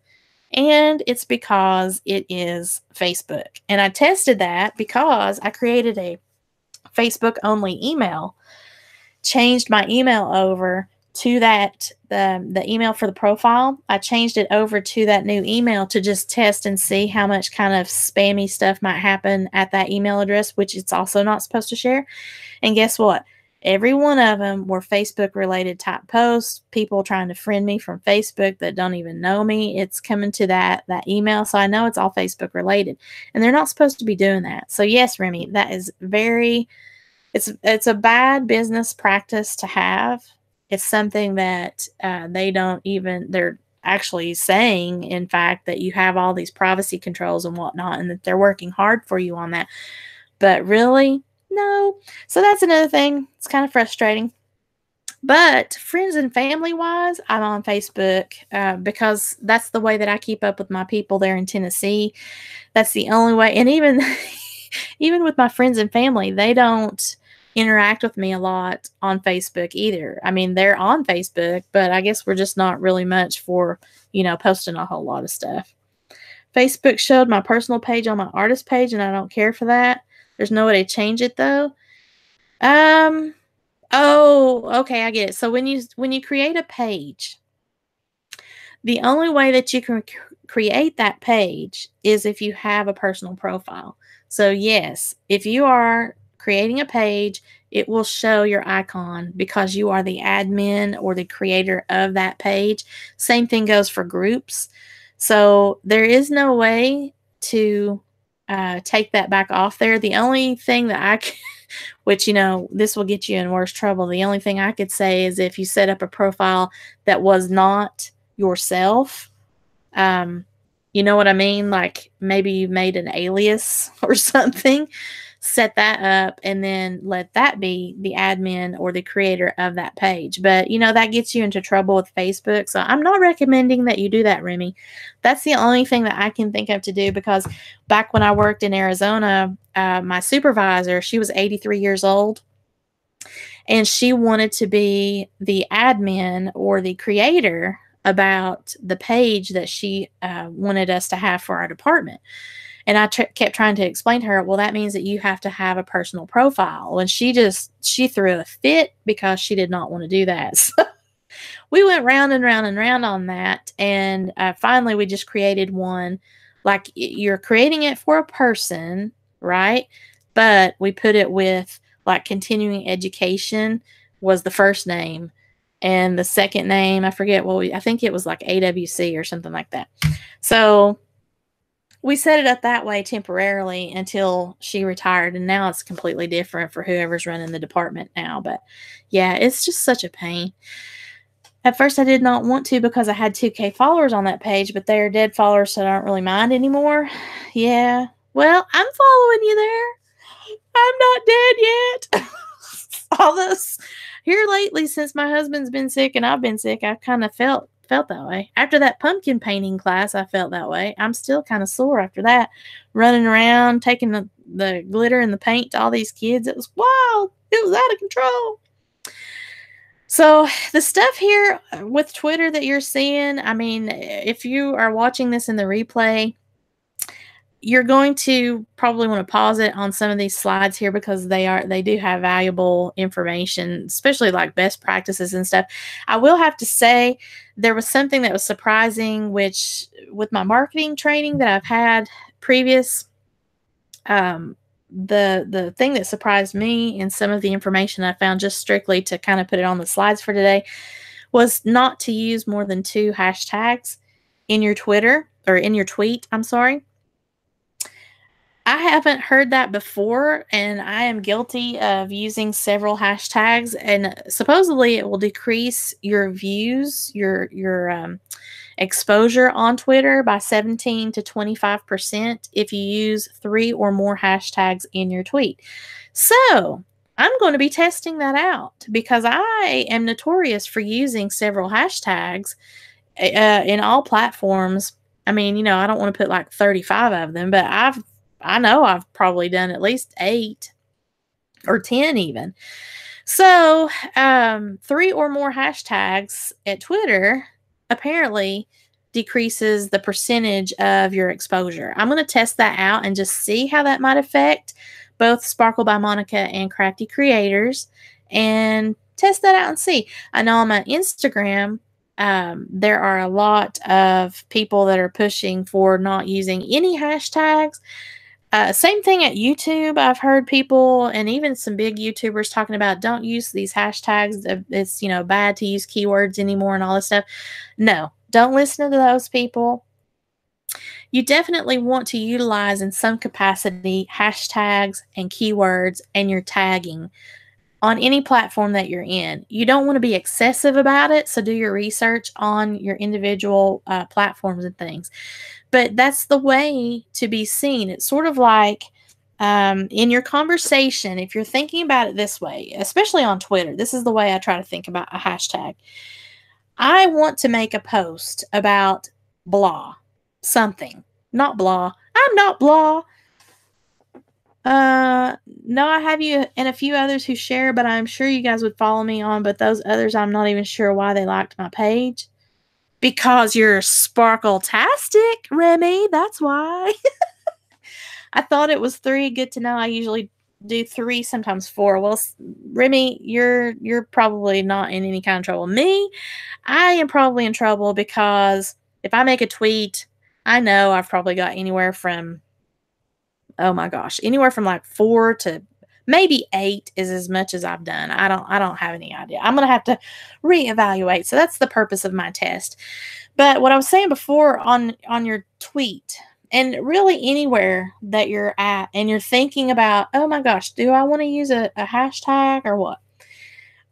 And it's because it is Facebook. And I tested that because I created a Facebook only email, changed my email over to that, the email for the profile. I changed it over to that new email to just test and see how much kind of spammy stuff might happen at that email address, which it's also not supposed to share. And guess what? Every one of them were Facebook related type posts, people trying to friend me from Facebook that don't even know me. It's coming to that email. So I know it's all Facebook related, and they're not supposed to be doing that. So yes, Remy, that is it's a bad business practice to have. It's something that they're actually saying, in fact, that you have all these privacy controls and whatnot, and that they're working hard for you on that. But really, no. So that's another thing. It's kind of frustrating. But friends and family wise, I'm on Facebook because that's the way that I keep up with my people there in Tennessee. That's the only way. And even with my friends and family, they don't interact with me a lot on Facebook either. They're on Facebook, but I guess we're just not really much for, posting a whole lot of stuff. Facebook showed my personal page on my artist page, and I don't care for that. There's no way to change it though. Oh, okay, I get it. So when you create a page, the only way that you can create that page is if you have a personal profile. So yes, if you are creating a page, it will show your icon because you are the admin or the creator of that page. Same thing goes for groups. So there is no way to take that back off there. The only thing that which, this will get you in worse trouble. The only thing I could say is if you set up a profile that was not yourself, you know what I mean? Like maybe you made an alias or something, set that up and then let that be the admin or the creator of that page. But, that gets you into trouble with Facebook. So I'm not recommending that you do that, Remy. That's the only thing that I can think of to do, because back when I worked in Arizona, my supervisor, she was 83 years old, and she wanted to be the admin or the creator about the page that she wanted us to have for our department. And I kept trying to explain to her, well, that means that you have to have a personal profile. And she threw a fit because she did not want to do that. So we went round and round and round on that. And finally, we just created one Like you're creating it for a person, right? But we put it with like continuing education was the first name. And the second name, I forget what I think it was like AWC or something like that. So we set it up that way temporarily until she retired. And now it's completely different for whoever's running the department now. But yeah, it's just such a pain. At first, I did not want to because I had 2K followers on that page, but they are dead followers, so I don't really mind anymore. Yeah. Well, I'm following you there. I'm not dead yet. All this here lately, since my husband's been sick and I've been sick, I kind of felt that way. After that pumpkin painting class, I felt that way. I'm still kind of sore after that. Running around, taking the glitter and the paint to all these kids. It was wild. It was out of control. So the stuff here with Twitter that you're seeing, I mean, if you are watching this in the replay, you're going to probably want to pause it on some of these slides here because they do have valuable information, especially like best practices and stuff. I will have to say there was something that was surprising, which with my marketing training that I've had previous, the thing that surprised me and some of the information I found just strictly to kind of put it on the slides for today was not to use more than 2 hashtags in your Twitter or in your tweet. I'm sorry. I haven't heard that before, and I am guilty of using several hashtags, and supposedly it will decrease your views, your exposure on Twitter by 17 to 25% if you use 3 or more hashtags in your tweet. So I'm going to be testing that out because I am notorious for using several hashtags in all platforms. I mean, you know, I don't want to put like 35 of them, but I know I've probably done at least 8 or 10 even. So 3 or more hashtags at Twitter apparently decreases the percentage of your exposure. I'm going to test that out and just see how that might affect both Sparkle by Monica and Crafty Creators and test that out and see. I know on my Instagram, there are a lot of people that are pushing for not using any hashtags. Same thing at YouTube. I've heard people and even some big YouTubers talking about don't use these hashtags. It's, you know, bad to use keywords anymore and all this stuff. No, don't listen to those people. You definitely want to utilize in some capacity hashtags and keywords and your tagging on any platform that you're in. You don't want to be excessive about it, so do your research on your individual platforms and things. But that's the way to be seen. It's sort of like in your conversation, if you're thinking about it this way, especially on Twitter, this is the way I try to think about a hashtag. I want to make a post about blah, something, not blah. I'm not blah. No, I have you and a few others who share, but I'm sure you guys would follow me on, but those others, I'm not even sure why they liked my page. Because you're sparkle-tastic, Remy. That's why. I thought it was 3. Good to know. I usually do 3, sometimes 4. Well, Remy, you're probably not in any kind of trouble. Me, I am probably in trouble because if I make a tweet, I know I've probably got anywhere from, oh my gosh, anywhere from like 4 to maybe 8 is as much as I've done. I don't have any idea. I'm going to have to reevaluate. So that's the purpose of my test. But what I was saying before on your tweet and really anywhere that you're at and you're thinking about, oh my gosh, do I want to use a hashtag or what?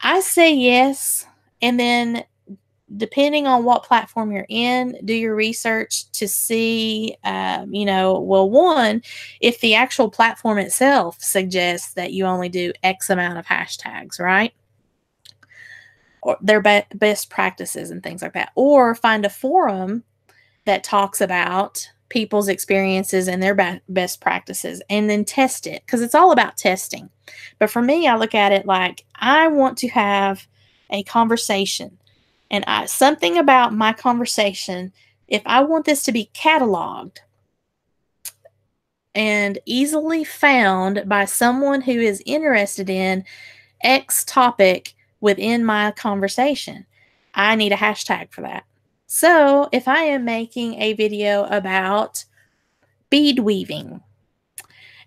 I say yes. And then depending on what platform you're in, do your research to see, well, one, if the actual platform itself suggests that you only do X amount of hashtags, right? Or their best practices and things like that. Or find a forum that talks about people's experiences and their best practices and then test it because it's all about testing. But for me, I look at it like I want to have a conversation. And something about my conversation, if I want this to be cataloged and easily found by someone who is interested in X topic within my conversation, I need a hashtag for that. So if I am making a video about bead weaving.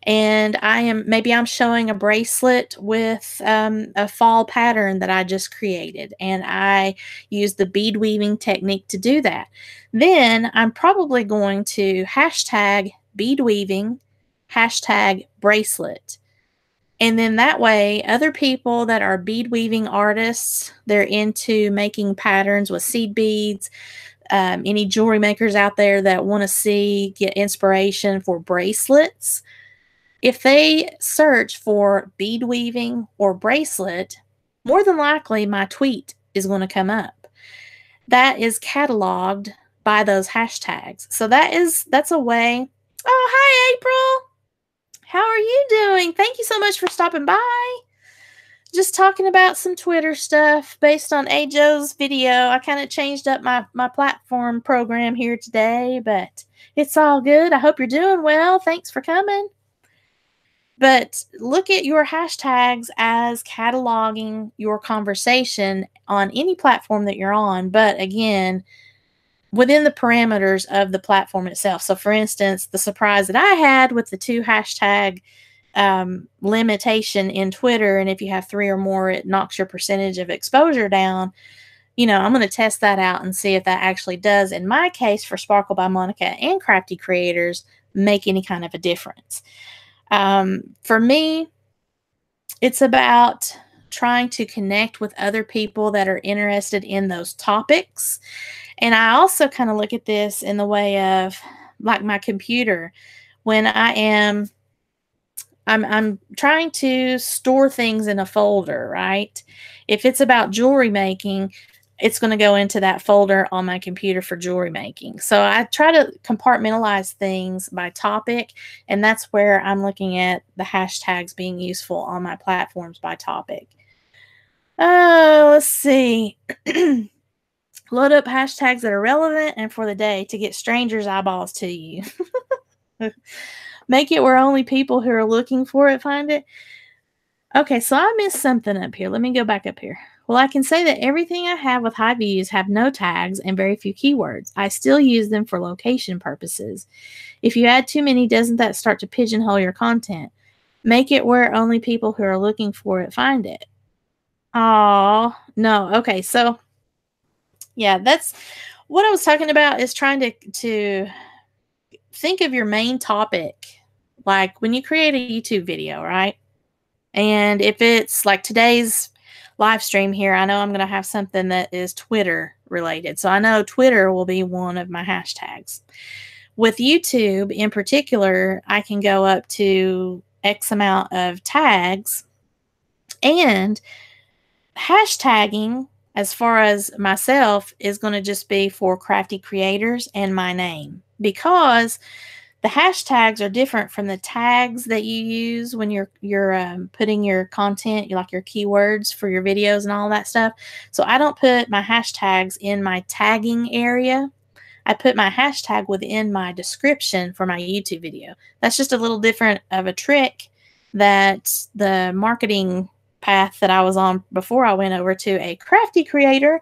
And maybe I'm showing a bracelet with a fall pattern that I just created, and I use the bead weaving technique to do that. Then I'm probably going to hashtag bead weaving, hashtag bracelet. And then that way, other people that are bead weaving artists, they're into making patterns with seed beads, any jewelry makers out there that want to get inspiration for bracelets. If they search for bead weaving or bracelet, more than likely my tweet is going to come up. That is cataloged by those hashtags. So that's a way. Oh, hi, April. How are you doing? Thank you so much for stopping by. Just talking about some Twitter stuff based on Joe's video. I kind of changed up my platform program here today, but it's all good. I hope you're doing well. Thanks for coming. But look at your hashtags as cataloging your conversation on any platform that you're on. But again, within the parameters of the platform itself. So for instance, the surprise that I had with the 2 hashtag limitation in Twitter, and if you have 3 or more, it knocks your percentage of exposure down. I'm going to test that out and see if that actually does, in my case, for Sparkle by Monica and Crafty Creators, make any kind of a difference. For me, it's about trying to connect with other people that are interested in those topics. And I also kind of look at this in the way of like my computer. When I'm trying to store things in a folder, right? If it's about jewelry making, it's going to go into that folder on my computer for jewelry making. So I try to compartmentalize things by topic, and that's where I'm looking at the hashtags being useful on my platforms by topic. Let's see. Load up hashtags that are relevant and for the day to get strangers' eyeballs to you. Make it where only people who are looking for it find it. Okay, so I missed something up here. Let me go back up here. Well, I can say that everything I have with high views have no tags and very few keywords. I still use them for location purposes. If you add too many, doesn't that start to pigeonhole your content? Make it where only people who are looking for it find it. Oh, no. Okay, so yeah, that's what I was talking about, is trying to think of your main topic. Like when you create a YouTube video, right? And if it's like today's live stream here, I know I'm going to have something that is Twitter related. So I know Twitter will be one of my hashtags. With YouTube in particular, I can go up to X amount of tags, and hashtagging as far as myself is going to just be for Crafty Creators and my name, because the hashtags are different from the tags that you use when you're putting your content, like your keywords for your videos and all that stuff. So I don't put my hashtags in my tagging area. I put my hashtag within my description for my YouTube video. That's just a little different of a trick that the marketing path that I was on before I went over to a Crafty Creator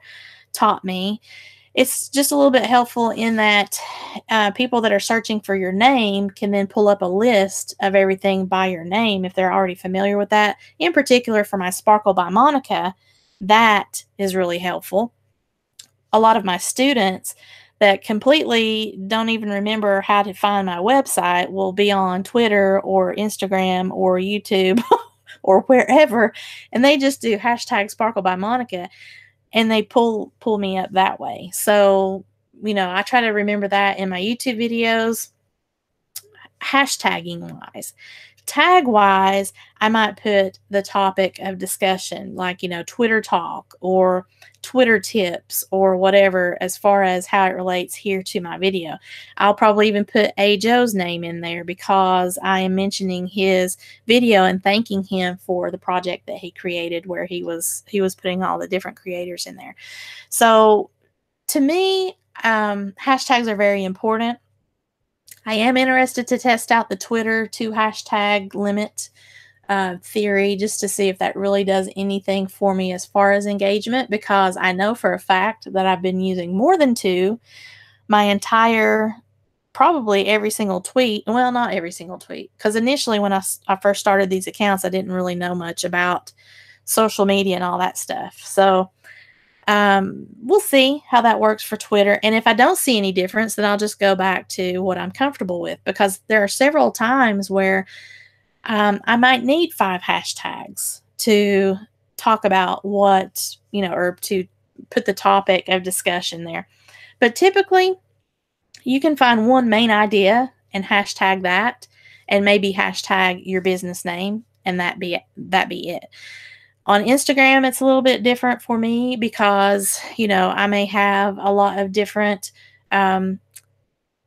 taught me. It's just a little bit helpful in that people that are searching for your name can then pull up a list of everything by your name if they're already familiar with that. In particular, for my Sparkle by Monica, that is really helpful. A lot of my students that completely don't even remember how to find my website will be on Twitter or Instagram or YouTube or wherever, and they just do hashtag Sparkle by Monica, and they pull me up that way. So, I try to remember that in my YouTube videos, hashtagging wise. Tag wise, I might put the topic of discussion, like, Twitter talk or Twitter tips or whatever, as far as how it relates here to my video. I'll probably even put Joe's name in there because I am mentioning his video and thanking him for the project that he created, where he was putting all the different creators in there. So to me, hashtags are very important. I am interested to test out the Twitter 2 hashtag limit theory, just to see if that really does anything for me as far as engagement, because I know for a fact that I've been using more than 2 my entire probably every single tweet. Well, not every single tweet, because initially when I first started these accounts, I didn't really know much about social media and all that stuff. So we'll see how that works for Twitter. And if I don't see any difference, then I'll just go back to what I'm comfortable with, because there are several times where I might need 5 hashtags to talk about what, or to put the topic of discussion there. But typically, you can find one main idea and hashtag that, and maybe hashtag your business name, and that be it. On Instagram, it's a little bit different for me because, I may have a lot of different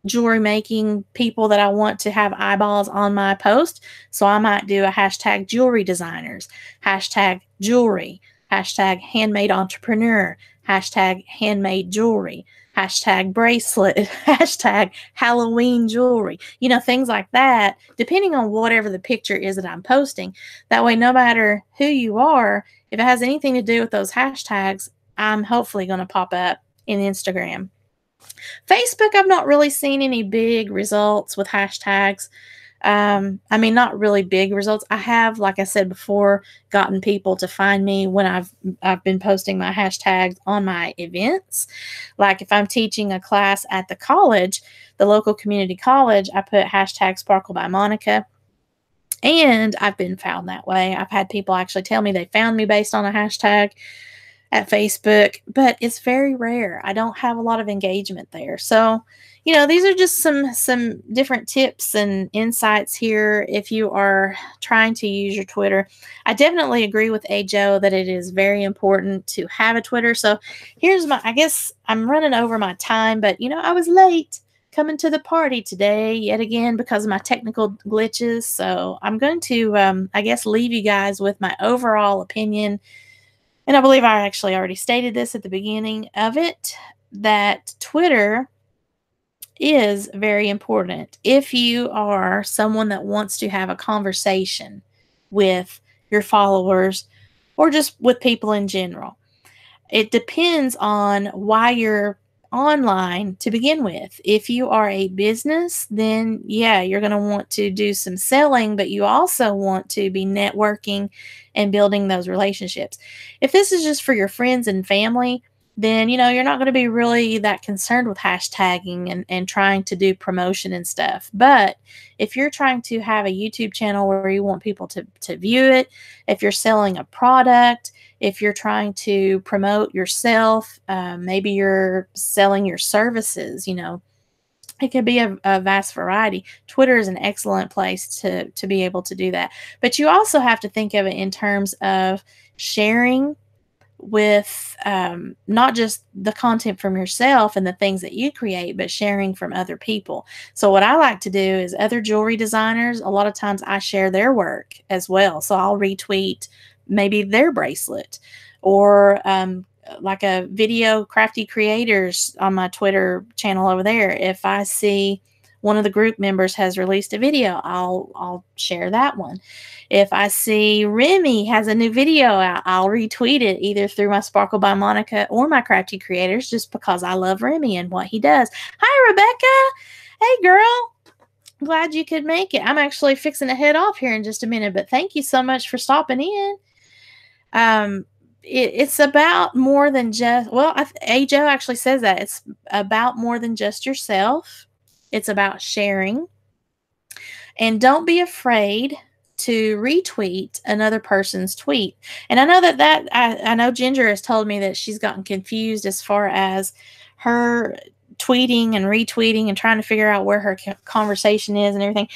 jewelry making people that I want to have eyeballs on my post. So I might do a hashtag jewelry designers, hashtag jewelry, hashtag handmade entrepreneur, hashtag handmade jewelry, hashtag bracelet, hashtag Halloween jewelry, things like that, depending on whatever the picture is that I'm posting. That way, no matter who you are, if it has anything to do with those hashtags, I'm hopefully going to pop up in Instagram. Facebook, I've not really seen any big results with hashtags. Not really big results. I have, like I said before, gotten people to find me when I've been posting my hashtags on my events. Like if I'm teaching a class at the college, the local community college, I put hashtag Sparkle by Monica. And I've been found that way. I've had people actually tell me they found me based on a hashtag at Facebook, but it's very rare. I don't have a lot of engagement there. So, these are just some different tips and insights here if you are trying to use your Twitter. I definitely agree with Joe that it is very important to have a Twitter. So here's I guess I'm running over my time, but I was late coming to the party today yet again because of my technical glitches. So I'm going to, I guess, leave you guys with my overall opinion. And I believe I actually already stated this at the beginning of it, that Twitter is very important if you are someone that wants to have a conversation with your followers or just with people in general. It depends on why you're online to begin with. If you are a business, then yeah, you're going to want to do some selling, but you also want to be networking and building those relationships. If this is just for your friends and family, then you're not going to be really that concerned with hashtagging and trying to do promotion and stuff. But if you're trying to have a YouTube channel where you want people to view it, if you're selling a product, if you're trying to promote yourself, maybe you're selling your services, it could be a vast variety. Twitter is an excellent place to be able to do that. But you also have to think of it in terms of sharing with not just the content from yourself and the things that you create, but sharing from other people. So what I like to do is other jewelry designers, a lot of times I share their work as well. So I'll retweet maybe their bracelet, or like a video Crafty Creators on my Twitter channel over there. If I see one of the group members has released a video, I'll share that one. If I see Remy has a new video out, I'll retweet it either through my Sparkle by Monica or my Crafty Creators, just because I love Remy and what he does. Hi, Rebecca. Hey, girl. I'm glad you could make it. I'm actually fixing to head off here in just a minute, but thank you so much for stopping in. It's about more than just, well, Joe actually says that. It's about more than just yourself. It's about sharing. And don't be afraid to retweet another person's tweet. And I know that I know Ginger has told me that she's gotten confused as far as her tweeting and retweeting and trying to figure out where her conversation is and everything.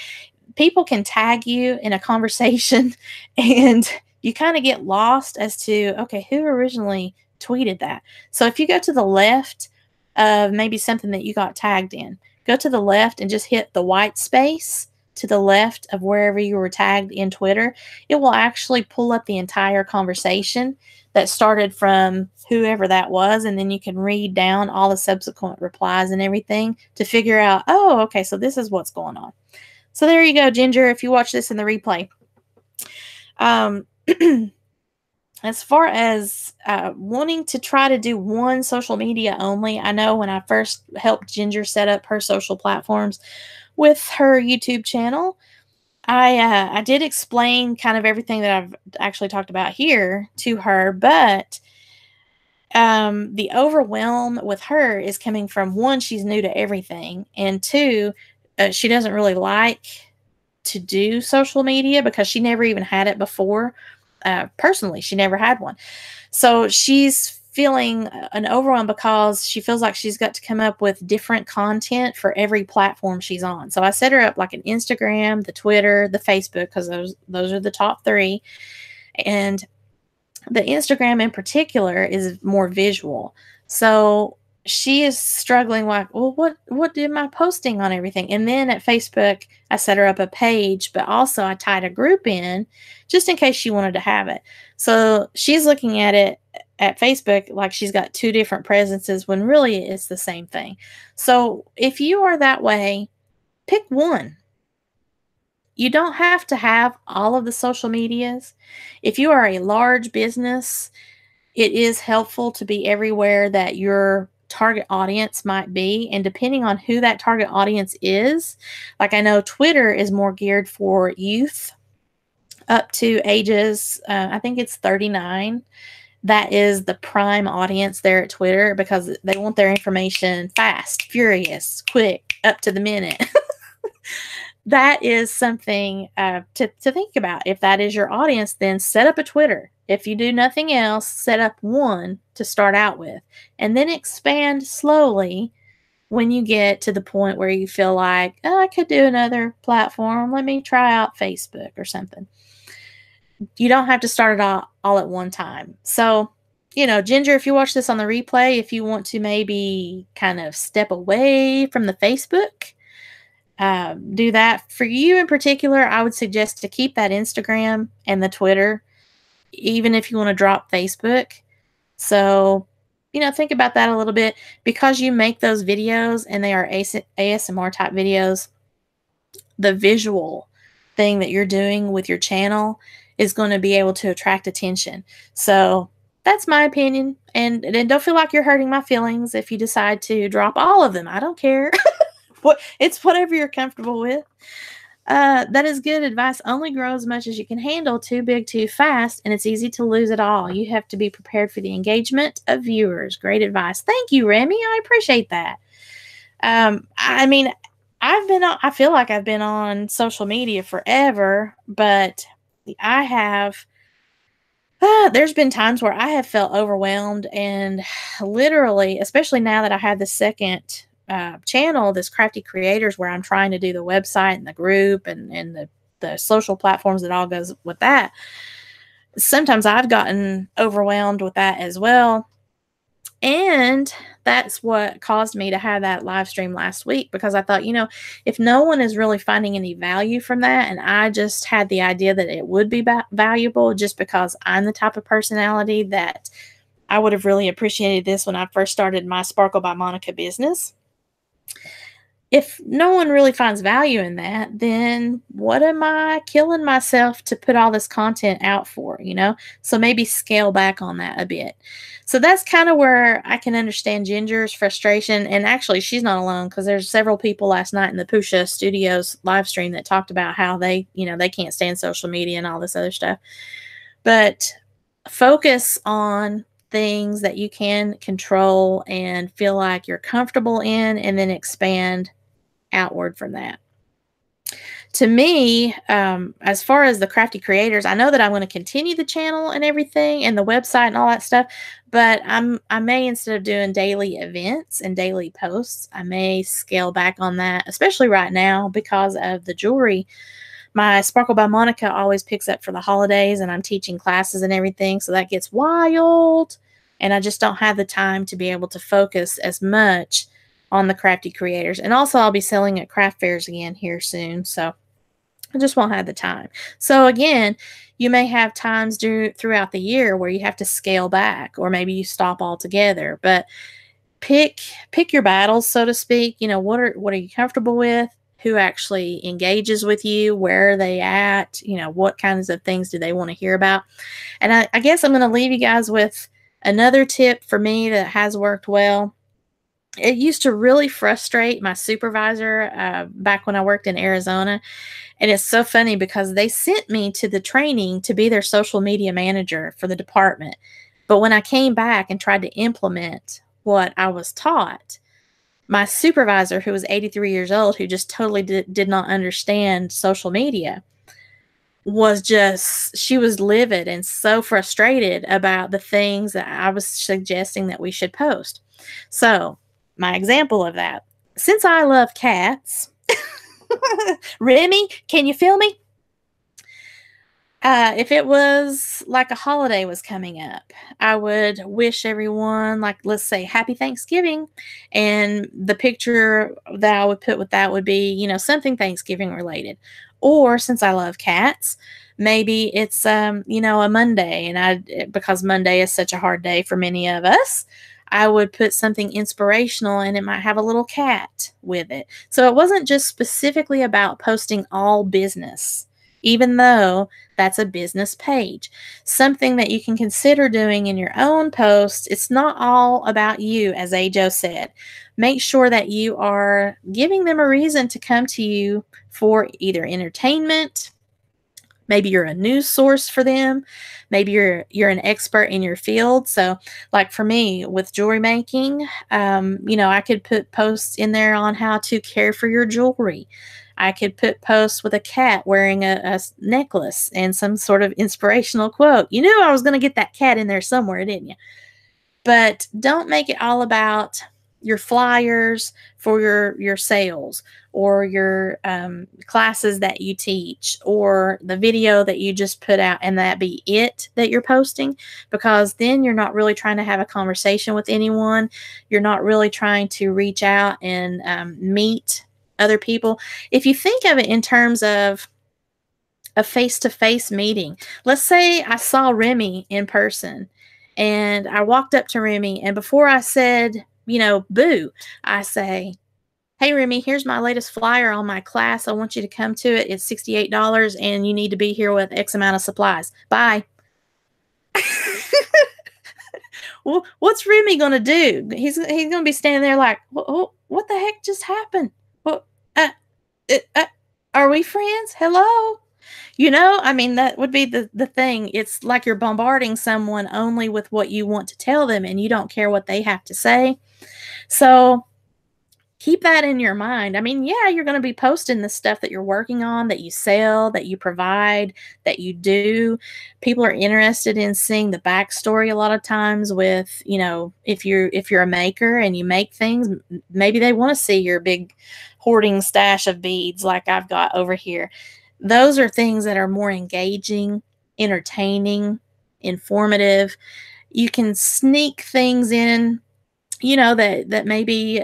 People can tag you in a conversation and you kind of get lost as to, okay, who originally tweeted that? So if you go to the left of maybe something that you got tagged in, go to the left and just hit the white space to the left of wherever you were tagged in Twitter. It will actually pull up the entire conversation that started from whoever that was, and then you can read down all the subsequent replies and everything to figure out, oh, okay, so this is what's going on. So there you go, Ginger, if you watch this in the replay. as far as wanting to try to do one social media only, I know when I first helped Ginger set up her social platforms with her YouTube channel, I did explain kind of everything that I've actually talked about here to her, but the overwhelm with her is coming from, one, she's new to everything, and two, she doesn't really like to do social media because she never even had it before. Personally, she never had one. So she's feeling an overwhelm because she feels like she's got to come up with different content for every platform she's on. So I set her up like an Instagram, the Twitter, the Facebook, because those are the top three. And the Instagram in particular is more visual. So she is struggling like, well, what am I posting on everything? And then at Facebook, I set her up a page, but also I tied a group in just in case she wanted to have it. So she's looking at it at Facebook like she's got two different presences when really it's the same thing. So if you are that way, pick one. You don't have to have all of the social medias. If you are a large business, it is helpful to be everywhere that your target audience might be. And depending on who that target audience is, like I know Twitter is more geared for youth up to ages, I think it's 39. That is the prime audience there at Twitter because they want their information fast, furious, quick, up to the minute. That is something to think about. If that is your audience, then set up a Twitter. If you do nothing else, set up one to start out with, and then expand slowly when you get to the point where you feel like, oh, I could do another platform. Let me try out Facebook or something. You don't have to start it all at one time. So, Ginger, if you watch this on the replay, if you want to maybe kind of step away from the Facebook, do that. For you in particular, I would suggest to keep that Instagram and the Twitter, even if you want to drop Facebook. So, think about that a little bit. Because you make those videos and they are ASMR type videos, the visual thing that you're doing with your channel is going to be able to attract attention. So that's my opinion. And don't feel like you're hurting my feelings if you decide to drop all of them. I don't care. It's whatever you're comfortable with. That is good advice. Only grow as much as you can handle. Too big, too fast, and it's easy to lose it all. You have to be prepared for the engagement of viewers. Great advice. Thank you, Remy. I appreciate that. I mean, I feel like I've been on social media forever, but I have. There's been times where I have felt overwhelmed, and literally, especially now that I have the second channel, this Crafty Creators, where I'm trying to do the website and the group and the social platforms that all goes with that. Sometimes I've gotten overwhelmed with that as well. And that's what caused me to have that live stream last week, because I thought, if no one is really finding any value from that, and I just had the idea that it would be valuable just because I'm the type of personality that I would have really appreciated this when I first started my Sparkle by Monica business. If no one really finds value in that, then what am I killing myself to put all this content out for, So maybe scale back on that a bit. So that's kind of where I can understand Ginger's frustration. And actually, she's not alone, because there's several people last night in the Pusha Studios live stream that talked about how they can't stand social media and all this other stuff. But focus on things that you can control and feel like you're comfortable in, and then expand outward from that. To me, as far as the Crafty Creators, I know that I'm going to continue the channel and everything and the website and all that stuff, but I may, instead of doing daily events and daily posts, I may scale back on that, especially right now because of the jewelry. My Sparkle by Monica always picks up for the holidays, and I'm teaching classes and everything, so that gets wild, and I just don't have the time to be able to focus as much on the Crafty Creators. And also, I'll be selling at craft fairs again here soon, so I just won't have the time. So again, you may have times throughout the year where you have to scale back, or maybe you stop altogether. But pick your battles, so to speak. What are you comfortable with? who actually engages with you, where are they at, you know, what kinds of things do they want to hear about. And I guess I'm going to leave you guys with another tip for me that has worked well. It used to really frustrate my supervisor back when I worked in Arizona. And it's so funny because they sent me to the training to be their social media manager for the department. But when I came back and tried to implement what I was taught, my supervisor, who was 83 years old, who just totally did not understand social media, she was livid and so frustrated about the things that I was suggesting that we should post. So, my example of that, since I love cats, Remy, can you feel me? If it was like a holiday was coming up, I would wish everyone, like, let's say, Happy Thanksgiving. And the picture that I would put with that would be, you know, something Thanksgiving related. Or since I love cats, maybe it's, you know, a Monday. And because Monday is such a hard day for many of us, I would put something inspirational and it might have a little cat with it. So it wasn't just specifically about posting all business, even though that's a business page. Something that you can consider doing in your own posts. It's not all about you, as Ajo said. Make sure that you are giving them a reason to come to you for either entertainment. Maybe you're a news source for them. Maybe you're an expert in your field. So like for me with jewelry making, you know, I could put posts in there on how to care for your jewelry. I could put posts with a cat wearing a necklace and some sort of inspirational quote. You knew I was going to get that cat in there somewhere, didn't you? But don't make it all about your flyers for your sales or your classes that you teach or the video that you just put out and that be it that you're posting, because then you're not really trying to have a conversation with anyone. You're not really trying to reach out and meet other people. If you think of it in terms of a face-to-face meeting, let's say I saw Remy in person and I walked up to Remy, and before I said, you know, boo, I say, hey, Remy, here's my latest flyer on my class. I want you to come to it. It's $68 and you need to be here with X amount of supplies. Bye. Well, what's Remy going to do? He's going to be standing there like, what the heck just happened? Well, are we friends? Hello? You know, I mean, that would be the thing. It's like you're bombarding someone only with what you want to tell them and you don't care what they have to say. So keep that in your mind. I mean, yeah, you're going to be posting the stuff that you're working on, that you sell, that you provide, that you do. People are interested in seeing the backstory a lot of times with, you know, if you're a maker and you make things, maybe they want to see your big hoarding stash of beads like I've got over here. Those are things that are more engaging, entertaining, informative. You can sneak things in, you know, that maybe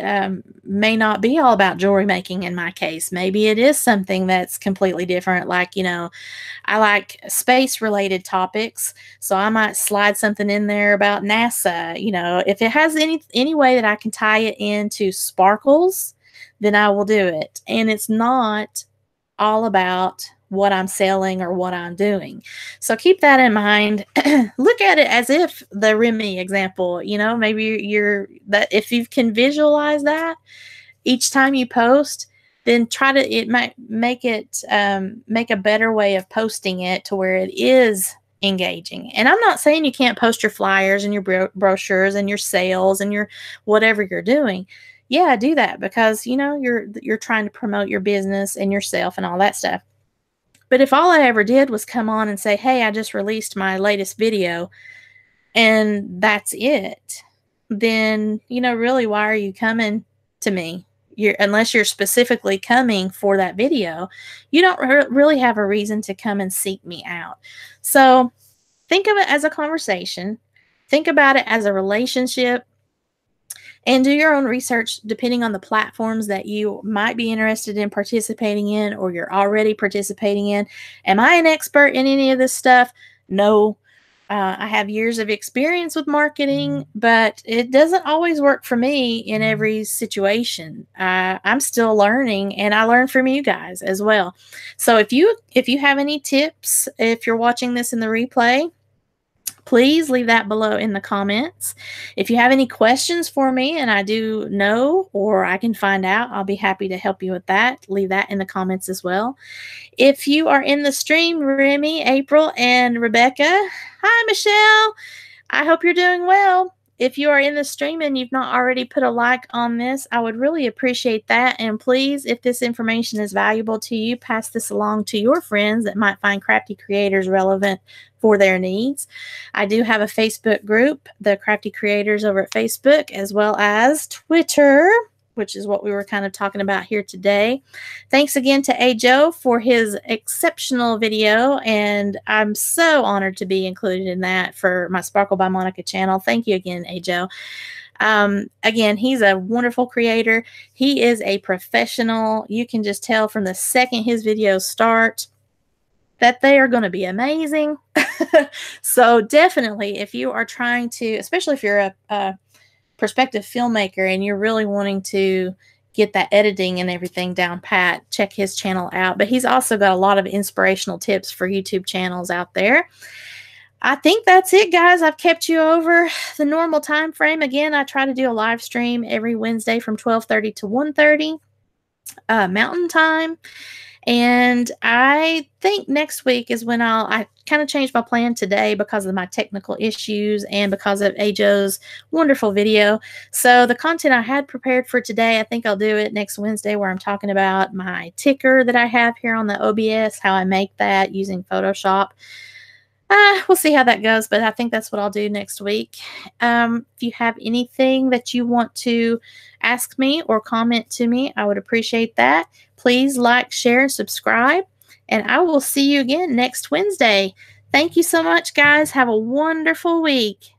may not be all about jewelry making in my case. Maybe it is something that's completely different. Like, you know, I like space related topics. So I might slide something in there about NASA. You know, if it has any way that I can tie it into sparkles, then I will do it. And it's not all about what I'm selling or what I'm doing. So keep that in mind. Look at it as if the Remy example, you know, maybe that if you can visualize that each time you post, then it might make a better way of posting it to where it is engaging. And I'm not saying you can't post your flyers and your brochures and your sales and your whatever you're doing. Yeah, do that because, you know, you're trying to promote your business and yourself and all that stuff. But if all I ever did was come on and say, hey, I just released my latest video and that's it, then, you know, really, why are you coming to me? Unless you're specifically coming for that video, you don't really have a reason to come and seek me out. So think of it as a conversation. Think about it as a relationship. And do your own research depending on the platforms that you might be interested in participating in or you're already participating in. Am I an expert in any of this stuff? No. I have years of experience with marketing, but it doesn't always work for me in every situation. I'm still learning, and I learn from you guys as well. So if you have any tips, if you're watching this in the replay, please leave that below in the comments. If you have any questions for me and I do know or I can find out, I'll be happy to help you with that. Leave that in the comments as well. If you are in the stream, Remy, April, and Rebecca, hi, Michelle. I hope you're doing well. If you are in the stream and you've not already put a like on this, I would really appreciate that. And please, if this information is valuable to you, pass this along to your friends that might find Crafty Creators relevant for their needs. I do have a Facebook group, the Crafty Creators over at Facebook, as well as Twitter, which is what we were kind of talking about here today. Thanks again to A. Joe for his exceptional video, and I'm so honored to be included in that for my Sparkle by Monica channel. Thank you again, A. Joe. Again, he's a wonderful creator. He is a professional. You can just tell from the second his videos start that they are going to be amazing. So definitely, if you are trying to, especially if you're a prospective filmmaker and you're really wanting to get that editing and everything down pat, check his channel out. But he's also got a lot of inspirational tips for YouTube channels out there. I think that's it, guys. I've kept you over the normal time frame. Again, I try to do a live stream every Wednesday from 12:30 to 1:30 Mountain Time. And I think next week is when I kind of changed my plan today because of my technical issues and because of Ajo's wonderful video. So the content I had prepared for today, I think I'll do it next Wednesday, where I'm talking about my ticker that I have here on the OBS, how I make that using Photoshop. We'll see how that goes, but I think that's what I'll do next week. If you have anything that you want to ask me or comment to me, I would appreciate that. Please like, share, and subscribe, and I will see you again next Wednesday. Thank you so much, guys. Have a wonderful week.